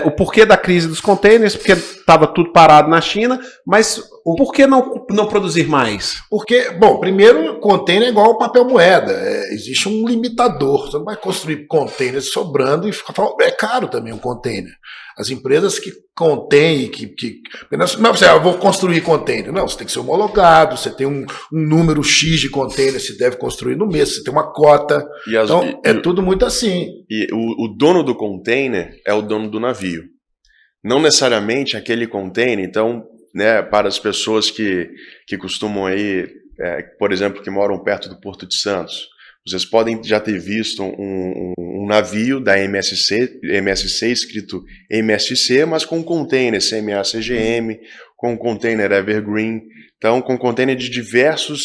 o porquê da crise dos containers, porque estava tudo parado na China, mas por que não produzir mais? Porque, bom, primeiro, container é igual ao papel moeda. Existe um limitador. Você não vai construir containers sobrando e é caro também um container. As empresas que contêm, não é você, eu vou construir container. Não, você tem que ser homologado, você tem um número X de containers que você deve construir no mês, você tem uma cota. Então, tudo muito assim. E o dono do container é o dono do navio. Não necessariamente aquele container, então, né, para as pessoas que costumam aí, por exemplo, que moram perto do Porto de Santos, vocês podem já ter visto um navio da MSC escrito MSC, mas com container CMA-CGM, com container Evergreen, então com container de diversas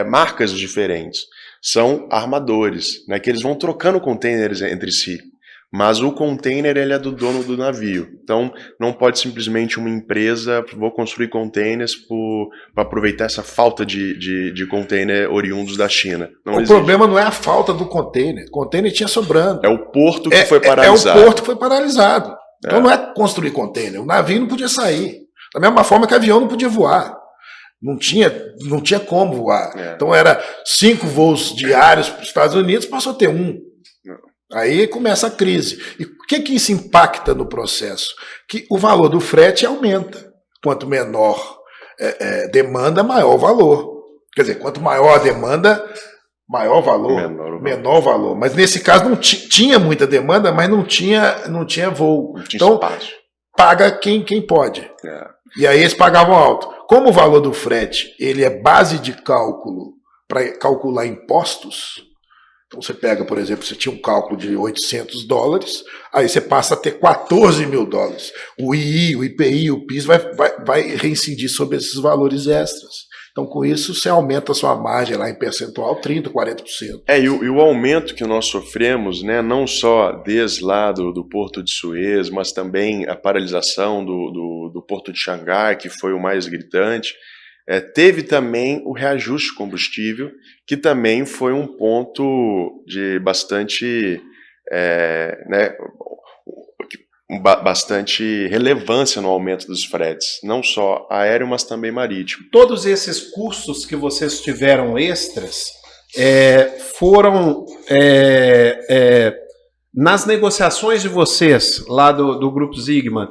marcas diferentes. São armadores, né, que eles vão trocando containers entre si. Mas o container ele é do dono do navio. Então, não pode simplesmente uma empresa, vou construir containers para aproveitar essa falta de container oriundos da China. Não existe. Problema não é a falta do container. O container tinha sobrando. É o porto que foi paralisado. É o porto que foi paralisado. Então não é construir container. O navio não podia sair. Da mesma forma que avião não podia voar. Não tinha como voar. Então era 5 voos diários para os Estados Unidos, passou a ter 1. Aí começa a crise. E o que isso impacta no processo? Que o valor do frete aumenta. Quanto menor demanda, maior o valor. Quer dizer, quanto maior a demanda, maior valor, menor valor. Mas nesse caso não tinha muita demanda, mas não tinha voo. Não tinha então espaço. Paga quem pode. E aí eles pagavam alto. Como o valor do frete ele é base de cálculo para calcular impostos, então você pega, por exemplo, você tinha um cálculo de $800, aí você passa a ter $14 mil. O II, o IPI, o PIS vai reincidir sobre esses valores extras. Então, com isso, você aumenta a sua margem lá em percentual 30%, 40%. E o aumento que nós sofremos, né, não só desde lá do Porto de Suez, mas também a paralisação do Porto de Xangai, que foi o mais gritante, teve também o reajuste de combustível, que também foi um ponto de bastante relevância no aumento dos fretes, não só aéreo, mas também marítimo. Todos esses custos que vocês tiveram extras foram nas negociações de vocês lá do Grupo Zigman,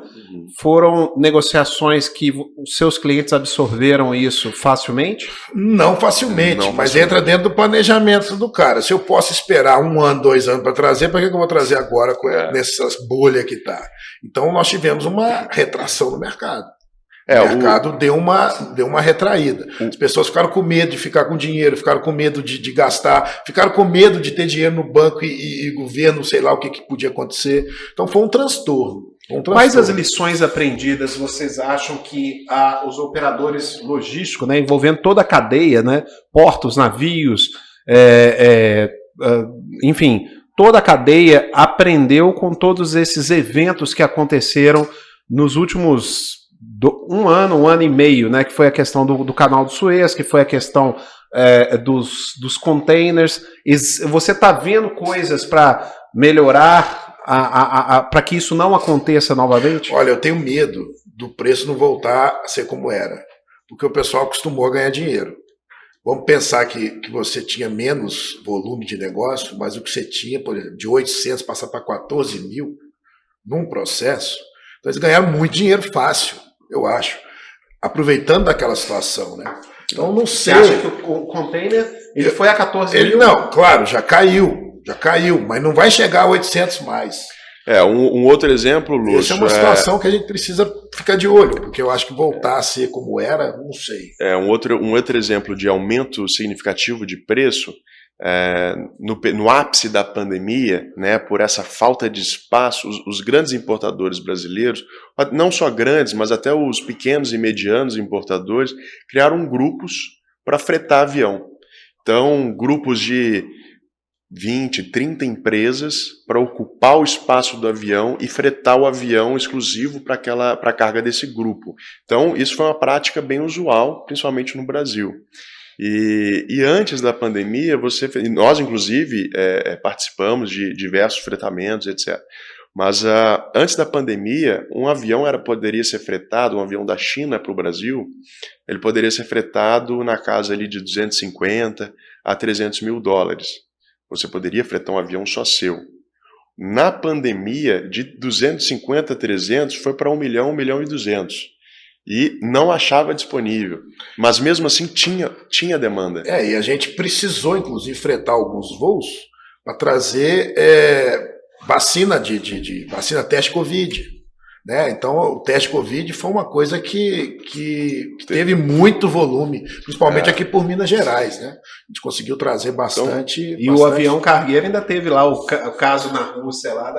foram negociações que os seus clientes absorveram isso facilmente? Não facilmente, mas entra dentro do planejamento do cara. Se eu posso esperar 1 ano, 2 anos para trazer, para que eu vou trazer agora nessas bolhas que está? Então nós tivemos uma retração no mercado. O mercado deu uma retraída. As pessoas ficaram com medo de ficar com dinheiro, ficaram com medo de gastar, ficaram com medo de ter dinheiro no banco e governo, sei lá o que podia acontecer. Então foi um transtorno. Quais as lições aprendidas vocês acham que os operadores logísticos, né, envolvendo toda a cadeia, né, portos, navios, enfim, toda a cadeia aprendeu com todos esses eventos que aconteceram nos últimos 1 ano e meio, né, que foi a questão do canal do Suez, que foi a questão dos containers. Você está vendo coisas para melhorar, para que isso não aconteça novamente? Olha, eu tenho medo do preço não voltar a ser como era, porque o pessoal acostumou a ganhar dinheiro. Vamos pensar que você tinha menos volume de negócio, mas o que você tinha, por exemplo, de 800 passar para 14 mil num processo, então eles ganharam muito dinheiro fácil, eu acho, aproveitando daquela situação, né? Então não sei. Você acha que o container ele foi a 14 mil? Não, claro, já caiu, mas não vai chegar a 800 mais. Um outro exemplo, Lúcio. Essa é uma situação que a gente precisa ficar de olho, porque eu acho que voltar a ser como era, não sei. Um outro exemplo de aumento significativo de preço, no ápice da pandemia, né, por essa falta de espaço, os grandes importadores brasileiros, não só grandes, mas até os pequenos e medianos importadores, criaram grupos para fretar avião. Então, grupos de 20, 30 empresas para ocupar o espaço do avião e fretar o avião exclusivo para a carga desse grupo. Então, isso foi uma prática bem usual, principalmente no Brasil. E antes da pandemia, nós inclusive participamos de diversos fretamentos, etc. Mas antes da pandemia, um avião poderia ser fretado, um avião da China para o Brasil, ele poderia ser fretado na casa ali de 250 a 300 mil dólares. Você poderia fretar um avião só seu. Na pandemia, de 250 a 300 foi para 1 milhão, 1 milhão e 200. E não achava disponível. Mas mesmo assim tinha demanda. E a gente precisou, inclusive, fretar alguns voos para trazer vacina vacina teste Covid. Né? Então, o teste Covid foi uma coisa que teve muito volume, principalmente aqui por Minas Gerais. Né? A gente conseguiu trazer bastante. E o avião cargueiro ainda teve lá o caso na Rússia lá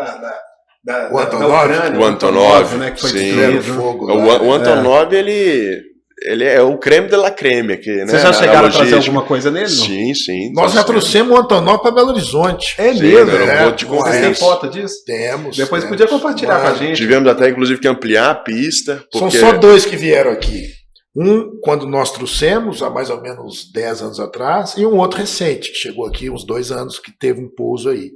o Antonov, o Antonov, né, que foi sim. Fogo, o Antonov, ele é o creme de la creme aqui, né? Vocês já chegaram a trazer alguma coisa nele? Não? Sim. Nós já trouxemos o Antonov para Belo Horizonte. É mesmo? Vocês têm foto disso? Temos. Depois podia compartilhar com a gente. Tivemos até, inclusive, que ampliar a pista. São só 2 que vieram aqui. Um, quando nós trouxemos, há mais ou menos 10 anos atrás, e um outro recente, que chegou aqui uns 2 anos, que teve um pouso aí.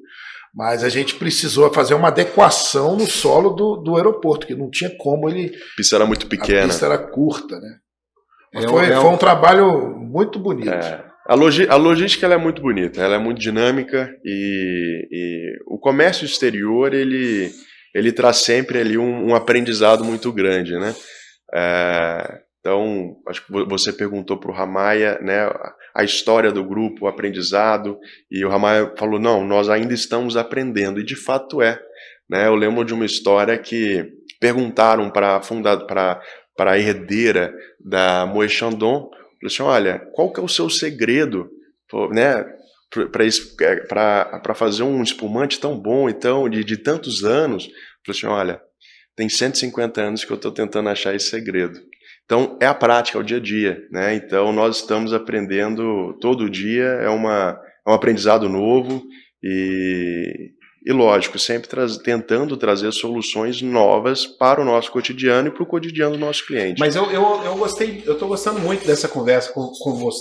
Mas a gente precisou fazer uma adequação no solo do aeroporto, que não tinha como ele... A pista era muito pequena. A pista era curta, né? Mas foi um trabalho muito bonito. A logística ela é muito bonita, ela é muito dinâmica e o comércio exterior ele traz sempre ali um aprendizado muito grande, né? Então, acho que você perguntou para o Ramaya, né, a história do grupo, o aprendizado, e o Ramaya falou, não, nós ainda estamos aprendendo, e de fato né? Eu lembro de uma história que perguntaram para a herdeira da Moët Chandon, assim, olha, qual que é o seu segredo, né, para fazer um espumante tão bom, então, de tantos anos? Falei assim, olha, tem 150 anos que eu estou tentando achar esse segredo. Então, é a prática, é o dia a dia, né? Então, nós estamos aprendendo todo dia, é um aprendizado novo e lógico, sempre tentando trazer soluções novas para o nosso cotidiano e para o cotidiano do nosso cliente. Mas eu estou gostando muito dessa conversa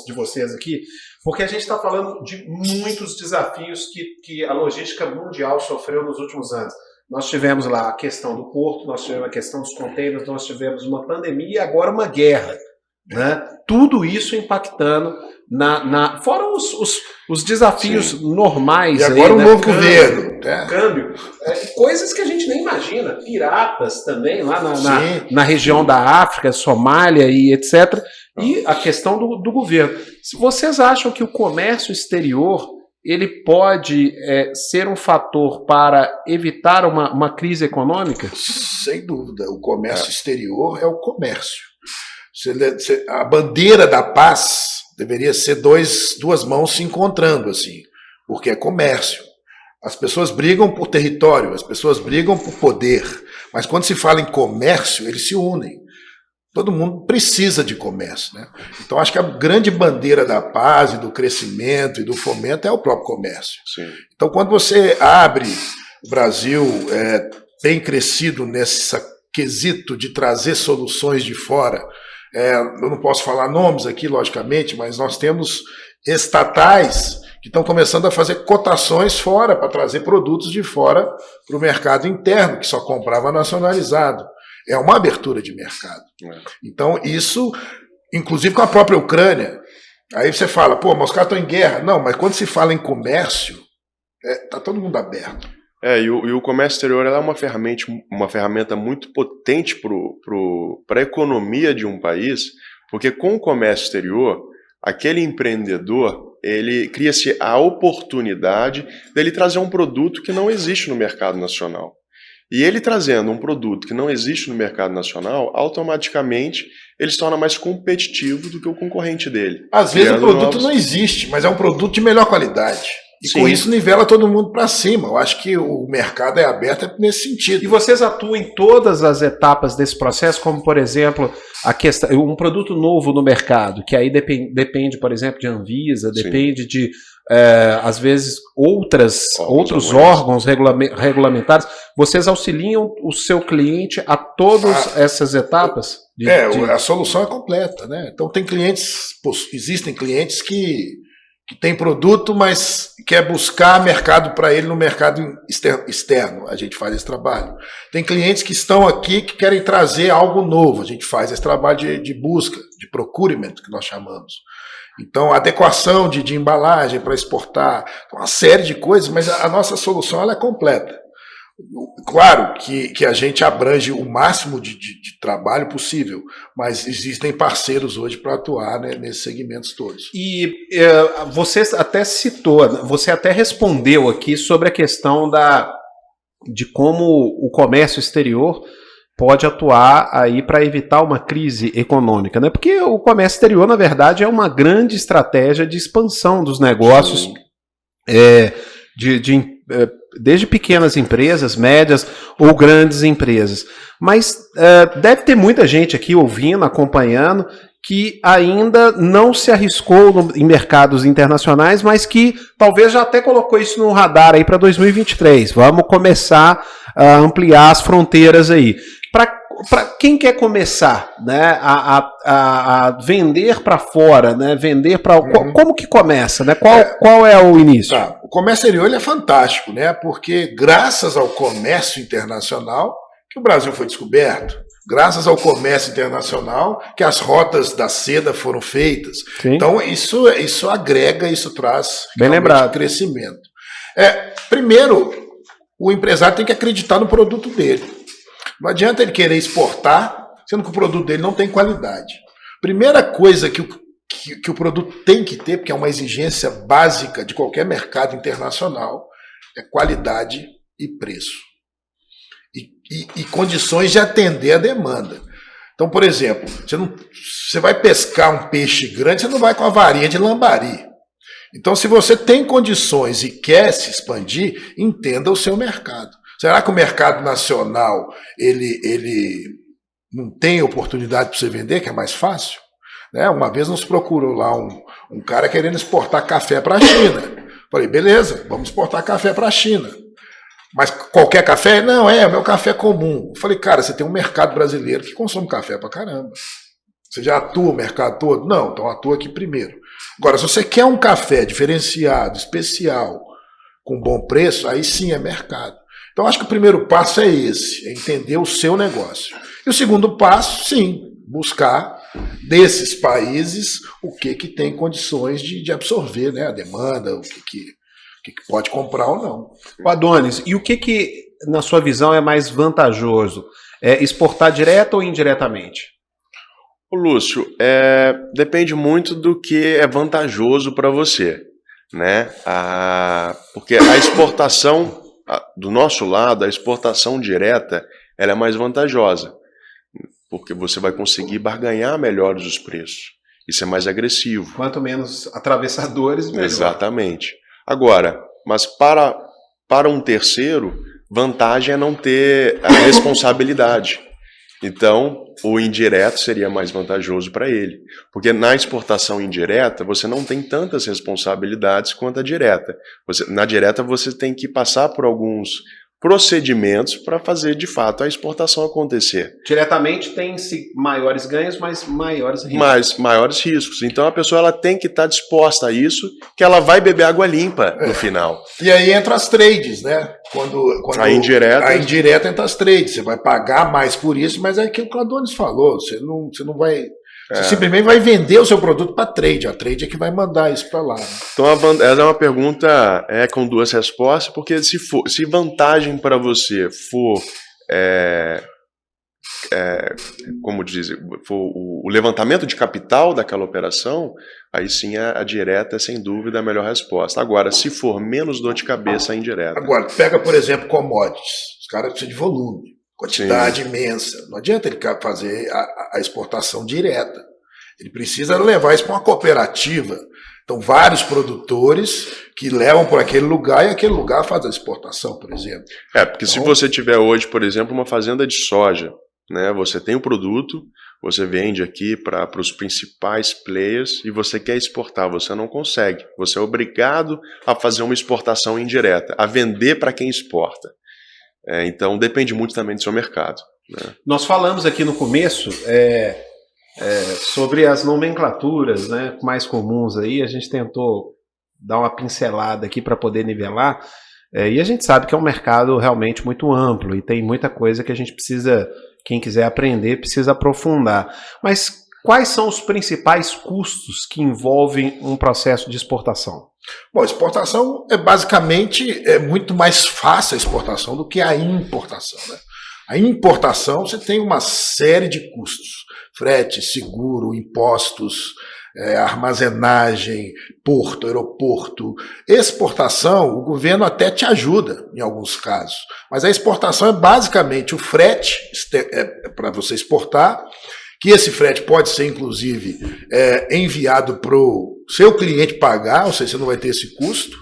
de vocês aqui, porque a gente está falando de muitos desafios que a logística mundial sofreu nos últimos anos. Nós tivemos lá a questão do porto, nós tivemos a questão dos containers, nós tivemos uma pandemia e agora uma guerra, né? Tudo isso impactando fora os desafios normais. E agora aí, um né? novo governo. Câmbio. Coisas que a gente nem imagina. Piratas também, lá na região da África, Somália e etc. E a questão do governo. Se vocês acham que o comércio exterior ele pode ser um fator para evitar uma crise econômica? Sem dúvida. O comércio exterior é o comércio. A bandeira da paz deveria ser duas mãos se encontrando, assim, porque é comércio. As pessoas brigam por território, as pessoas brigam por poder, mas quando se fala em comércio, eles se unem. Todo mundo precisa de comércio, né? Então, acho que a grande bandeira da paz e do crescimento e do fomento é o próprio comércio. Sim. Então, quando você abre o Brasil tem crescido nesse quesito de trazer soluções de fora. Eu não posso falar nomes aqui, logicamente, mas nós temos estatais que estão começando a fazer cotações fora para trazer produtos de fora para o mercado interno, que só comprava nacionalizado. É uma abertura de mercado. Então, isso, inclusive com a própria Ucrânia, aí você fala, pô, mas os caras estão em guerra. Não, mas quando se fala em comércio, está todo mundo aberto. E o comércio exterior é uma ferramenta muito potente para a economia de um país, porque com o comércio exterior, aquele empreendedor, ele cria-se a oportunidade dele trazer um produto que não existe no mercado nacional. E ele trazendo um produto que não existe no mercado nacional, automaticamente ele se torna mais competitivo do que o concorrente dele. Às vezes o produto não existe, mas é um produto de melhor qualidade. E Sim. Com isso nivela todo mundo para cima. Eu acho que o mercado é aberto nesse sentido. E vocês atuam em todas as etapas desse processo, como, por exemplo, a questão, um produto novo no mercado, que aí depende, por exemplo, de Anvisa, Sim. depende de, às vezes, outros órgãos regulamentares. Vocês auxiliam o seu cliente a todas essas etapas? A solução é completa, né? Então existem clientes que tem produto, mas quer buscar mercado para ele no mercado externo. A gente faz esse trabalho. Tem clientes que estão aqui que querem trazer algo novo. A gente faz esse trabalho de busca, de procurement, que nós chamamos. Então, adequação de embalagem para exportar, uma série de coisas, mas a nossa solução ela é completa. Claro que a gente abrange o máximo de trabalho possível, mas existem parceiros hoje para atuar, né, nesses segmentos todos. E você até respondeu aqui sobre a questão de como o comércio exterior pode atuar aí para evitar uma crise econômica, né? Porque o comércio exterior, na verdade, é uma grande estratégia de expansão dos negócios, desde pequenas empresas, médias ou grandes empresas. Mas deve ter muita gente aqui ouvindo, acompanhando, que ainda não se arriscou em mercados internacionais, mas que talvez já até colocou isso no radar aí para 2023. Vamos começar a ampliar as fronteiras aí. para quem quer começar, né, a vender para fora, né, vender para como que começa, né? Qual é o início? Tá. O comércio exterior ele é fantástico, né? Porque graças ao comércio internacional que o Brasil foi descoberto, graças ao comércio internacional que as rotas da seda foram feitas. Sim. Então isso agrega, isso traz bem lembrado crescimento. Primeiro, o empresário tem que acreditar no produto dele. Não adianta ele querer exportar, sendo que o produto dele não tem qualidade. Primeira coisa que o produto tem que ter, porque é uma exigência básica de qualquer mercado internacional, é qualidade e preço. E condições de atender a demanda. Então, por exemplo, você vai pescar um peixe grande, você não vai com a varinha de lambari. Então, se você tem condições e quer se expandir, entenda o seu mercado. Será que o mercado nacional ele não tem oportunidade para você vender, que é mais fácil? Né? Uma vez nos procurou lá um cara querendo exportar café para a China. Falei, beleza, vamos exportar café para a China. Mas qualquer café? Não, o meu café comum. Eu falei, cara, você tem um mercado brasileiro que consome café pra caramba. Você já atua o mercado todo? Não, então atua aqui primeiro. Agora, se você quer um café diferenciado, especial, com bom preço, aí sim é mercado. Então, acho que o primeiro passo é esse, é entender o seu negócio. E o segundo passo, sim, buscar desses países o que tem condições de absorver, né, a demanda, o que pode comprar ou não. O Adonis, e o que, na sua visão, é mais vantajoso? É exportar direto ou indiretamente? O Lúcio, depende muito do que é vantajoso para você, né? Porque a exportação, do nosso lado, a exportação direta, ela é mais vantajosa, porque você vai conseguir barganhar melhor os preços. Isso é mais agressivo. Quanto menos atravessadores, melhor. Exatamente. Agora, mas para um terceiro, vantagem é não ter a responsabilidade. Então, o indireto seria mais vantajoso para ele. Porque na exportação indireta, você não tem tantas responsabilidades quanto a direta. Na direta, você tem que passar por alguns procedimentos para fazer, de fato, a exportação acontecer. Diretamente tem-se maiores ganhos, mas maiores riscos. Maiores riscos. Então, a pessoa ela tem que estar disposta a isso, que ela vai beber água limpa no final. E aí entra as trades, né? Quando a indireta entra as trades. Você vai pagar mais por isso, mas é aquilo que o Adonis falou. Você não vai... Você simplesmente vai vender o seu produto para trade. A trade é que vai mandar isso para lá. Né? Então, essa é uma pergunta com duas respostas, porque se vantagem para você for, como dizer, for o levantamento de capital daquela operação, aí sim a direta é sem dúvida a melhor resposta. Agora, se for menos dor de cabeça, a indireta. Agora, pega, por exemplo, commodities. Os caras precisam de volume. Quantidade imensa. Não adianta ele fazer a exportação direta. Ele precisa levar isso para uma cooperativa. Então, vários produtores que levam para aquele lugar e aquele lugar faz a exportação, por exemplo. Porque se você tiver hoje, por exemplo, uma fazenda de soja, né, você tem o produto, você vende aqui para os principais players e você quer exportar, você não consegue. Você é obrigado a fazer uma exportação indireta, a vender para quem exporta. Então, depende muito também do seu mercado. Né? Nós falamos aqui no começo sobre as nomenclaturas, né, mais comuns aí. A gente tentou dar uma pincelada aqui para poder nivelar. E a gente sabe que é um mercado realmente muito amplo e tem muita coisa que a gente precisa, quem quiser aprender, precisa aprofundar. Mas quais são os principais custos que envolvem um processo de exportação? Bom, exportação basicamente muito mais fácil a exportação do que a importação. Né? A importação você tem uma série de custos, frete, seguro, impostos, armazenagem, porto, aeroporto. Exportação, o governo até te ajuda em alguns casos, mas a exportação é basicamente o frete para você exportar, que esse frete pode ser, inclusive, enviado para o seu cliente pagar, ou seja, você não vai ter esse custo,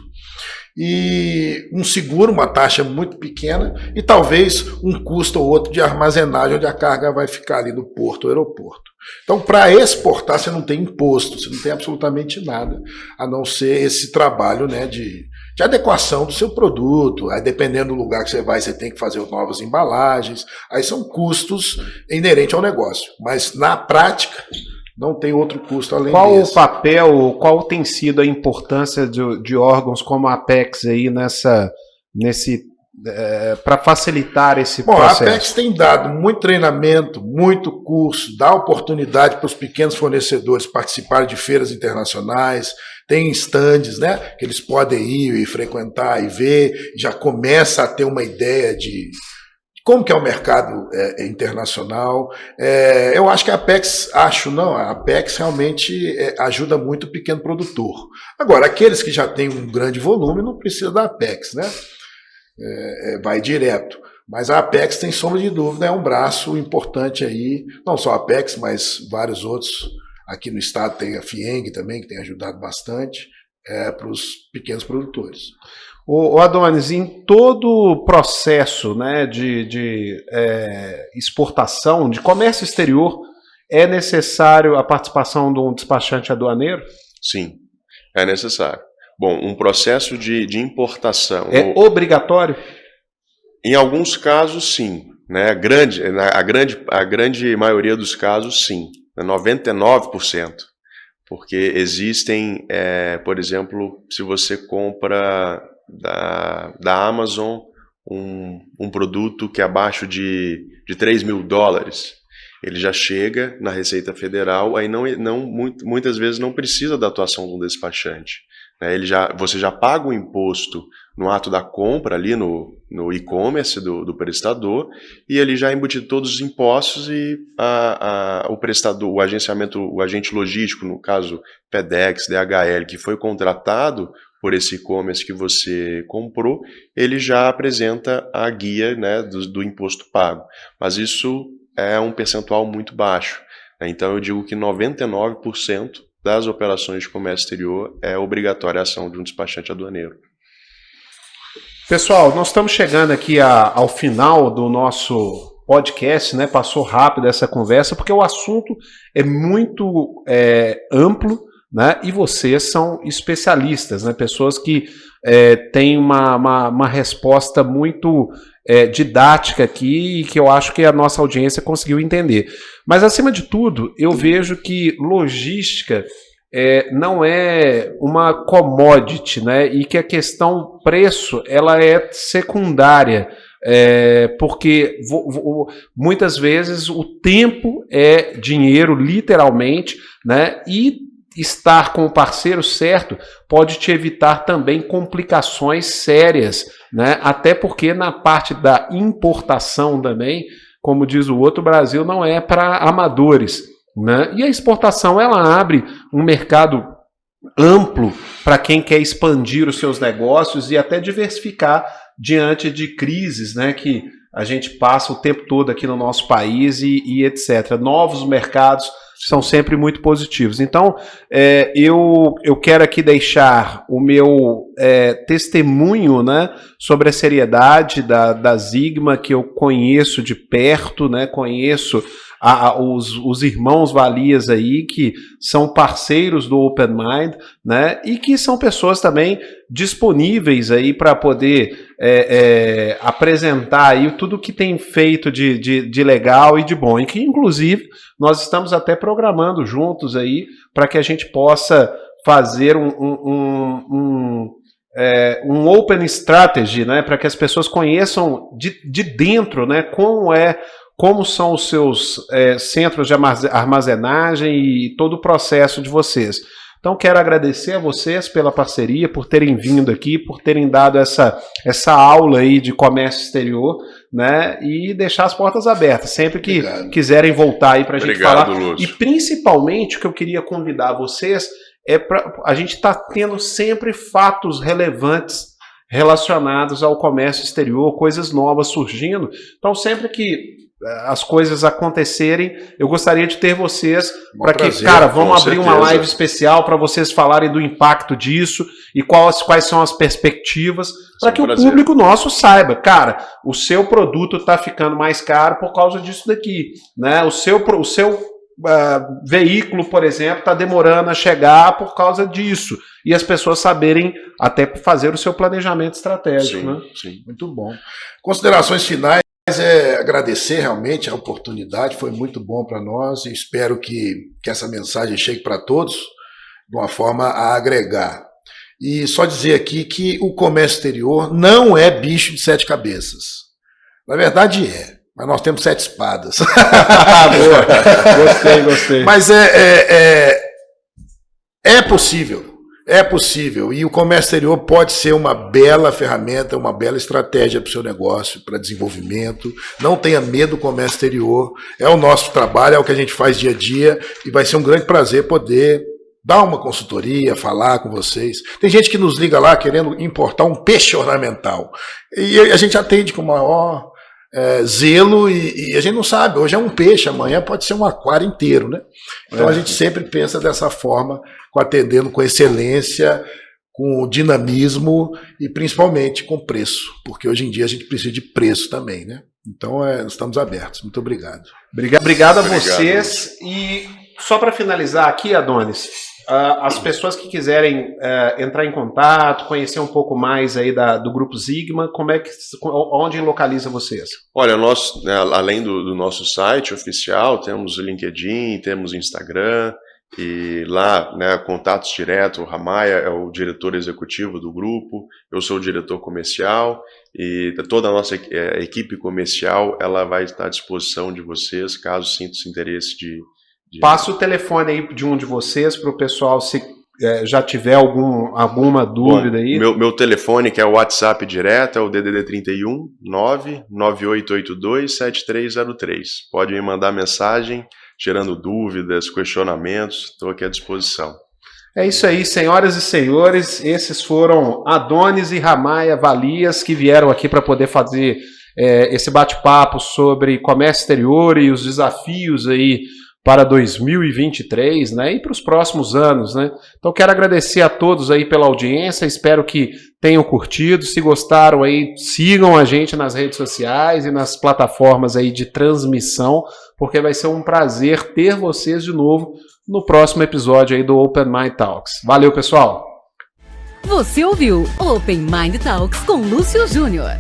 e um seguro, uma taxa muito pequena, e talvez um custo ou outro de armazenagem, onde a carga vai ficar ali no porto ou aeroporto. Então, para exportar, você não tem imposto, você não tem absolutamente nada, a não ser esse trabalho, né, de adequação do seu produto. Aí, dependendo do lugar que você vai, você tem que fazer novas embalagens. Aí são custos inerentes ao negócio. Mas, na prática, não tem outro custo além qual desse. Qual o papel, qual tem sido a importância de órgãos como a Apex aí para facilitar esse processo? A Apex tem dado muito treinamento, muito curso, dá oportunidade para os pequenos fornecedores participarem de feiras internacionais, tem estandes, né, que eles podem ir e frequentar e ver, já começa a ter uma ideia de como que é o mercado internacional. Eu acho que a Apex, a Apex realmente ajuda muito o pequeno produtor. Agora, aqueles que já têm um grande volume não precisa da Apex, né? Vai direto. Mas a Apex, sem sombra de dúvida, é um braço importante aí, não só a Apex, mas vários outros. Aqui no estado tem a FIENG também, que tem ajudado bastante para os pequenos produtores. O Adonis, em todo o processo, né, de exportação, de comércio exterior, é necessário a participação de um despachante aduaneiro? Sim, é necessário. Bom, um processo de importação... É obrigatório? Em alguns casos, sim. Né? A grande maioria dos casos, sim. 99%. Porque existem, por exemplo, se você compra da Amazon um produto que é abaixo de $3.000, ele já chega na Receita Federal, aí muitas vezes não precisa da atuação de um despachante. Você já paga o imposto no ato da compra ali no e-commerce do prestador, e ele já embutido todos os impostos, e o prestador, o agente logístico, no caso FedEx, DHL, que foi contratado por esse e-commerce que você comprou, ele já apresenta a guia, né, do imposto pago. Mas isso é um percentual muito baixo. Então eu digo que 99% das operações de comércio exterior é obrigatória a ação de um despachante aduaneiro. Pessoal, nós estamos chegando aqui ao final do nosso podcast, né? Passou rápido essa conversa, porque o assunto é muito amplo, né? E vocês são especialistas, né? Pessoas que têm uma resposta muito didática aqui, e que eu acho que a nossa audiência conseguiu entender. Mas, acima de tudo, eu vejo que logística não é uma commodity, né? E que a questão preço ela é secundária, porque muitas vezes o tempo é dinheiro, literalmente, né? E estar com o parceiro certo pode te evitar também complicações sérias, né? Até porque na parte da importação também, como diz o outro, o Brasil não é para amadores, né? E a exportação ela abre um mercado amplo para quem quer expandir os seus negócios e até diversificar diante de crises, né, que a gente passa o tempo todo aqui no nosso país e etc. Novos mercados são sempre muito positivos. Então, eu quero aqui deixar o meu testemunho, né, sobre a seriedade da Sigma, que eu conheço de perto, né, conheço os irmãos Valias aí, que são parceiros do Open Mind, né, e que são pessoas também disponíveis aí para poder apresentar aí tudo que tem feito de legal e de bom, e que inclusive nós estamos até programando juntos aí para que a gente possa fazer um Open Strategy, né, para que as pessoas conheçam de dentro, né, como são os seus centros de armazenagem e todo o processo de vocês. Então, quero agradecer a vocês pela parceria, por terem vindo aqui, por terem dado essa aula aí de comércio exterior, né? E deixar as portas abertas, sempre que quiserem voltar aí para a gente falar. Lúcio. E principalmente o que eu queria convidar vocês a gente está tendo sempre fatos relevantes relacionados ao comércio exterior, coisas novas surgindo. Então, sempre que as coisas acontecerem, eu gostaria de ter vocês para que, cara, vamos abrir uma live especial para vocês falarem do impacto disso e quais são as perspectivas, para que o público nosso saiba, cara, o seu produto está ficando mais caro por causa disso daqui, né? O seu veículo, por exemplo, está demorando a chegar por causa disso. E as pessoas saberem até fazer o seu planejamento estratégico. Sim, né? sim. Muito bom. Considerações finais é agradecer realmente a oportunidade, foi muito bom para nós e espero que essa mensagem chegue para todos de uma forma a agregar. E só dizer aqui que o comércio exterior não é bicho de 7 cabeças. Na verdade mas nós temos 7 espadas. Boa, gostei. Mas é possível. É possível, e o comércio exterior pode ser uma bela ferramenta, uma bela estratégia para o seu negócio, para desenvolvimento. Não tenha medo do comércio exterior, é o nosso trabalho, é o que a gente faz dia a dia, e vai ser um grande prazer poder dar uma consultoria, falar com vocês. Tem gente que nos liga lá querendo importar um peixe ornamental, e a gente atende com o maior zelo, e a gente não sabe, hoje é um peixe, amanhã pode ser um aquário inteiro, né? Então a gente sempre pensa dessa forma, atendendo com excelência, com dinamismo e principalmente com preço, porque hoje em dia a gente precisa de preço também, né? Então estamos abertos. Muito obrigado. Obrigado a vocês. E só para finalizar aqui, Adonis, as pessoas que quiserem entrar em contato, conhecer um pouco mais aí do Grupo Sigma, onde localiza vocês? Olha, nós, além do nosso site oficial, temos o LinkedIn, temos o Instagram, e lá, contatos direto. O Ramaia é o diretor executivo do grupo, eu sou o diretor comercial, e toda a nossa equipe comercial ela vai estar à disposição de vocês, caso sinta esse interesse de... Passa o telefone aí de um de vocês para o pessoal, se já tiver alguma dúvida. Bom, aí. Meu telefone, que é o WhatsApp direto, é o DDD 31 99882 7303. Pode me mandar mensagem, gerando dúvidas, questionamentos, estou aqui à disposição. É isso aí, senhoras e senhores, esses foram Adonis e Ramaia Valias, que vieram aqui para poder fazer esse bate-papo sobre comércio exterior e os desafios aí para 2023, né, e para os próximos anos, né. Então quero agradecer a todos aí pela audiência, espero que tenham curtido, se gostaram aí, sigam a gente nas redes sociais e nas plataformas aí de transmissão, porque vai ser um prazer ter vocês de novo no próximo episódio aí do Open Mind Talks. Valeu, pessoal! Você ouviu Open Mind Talks com Lúcio Júnior.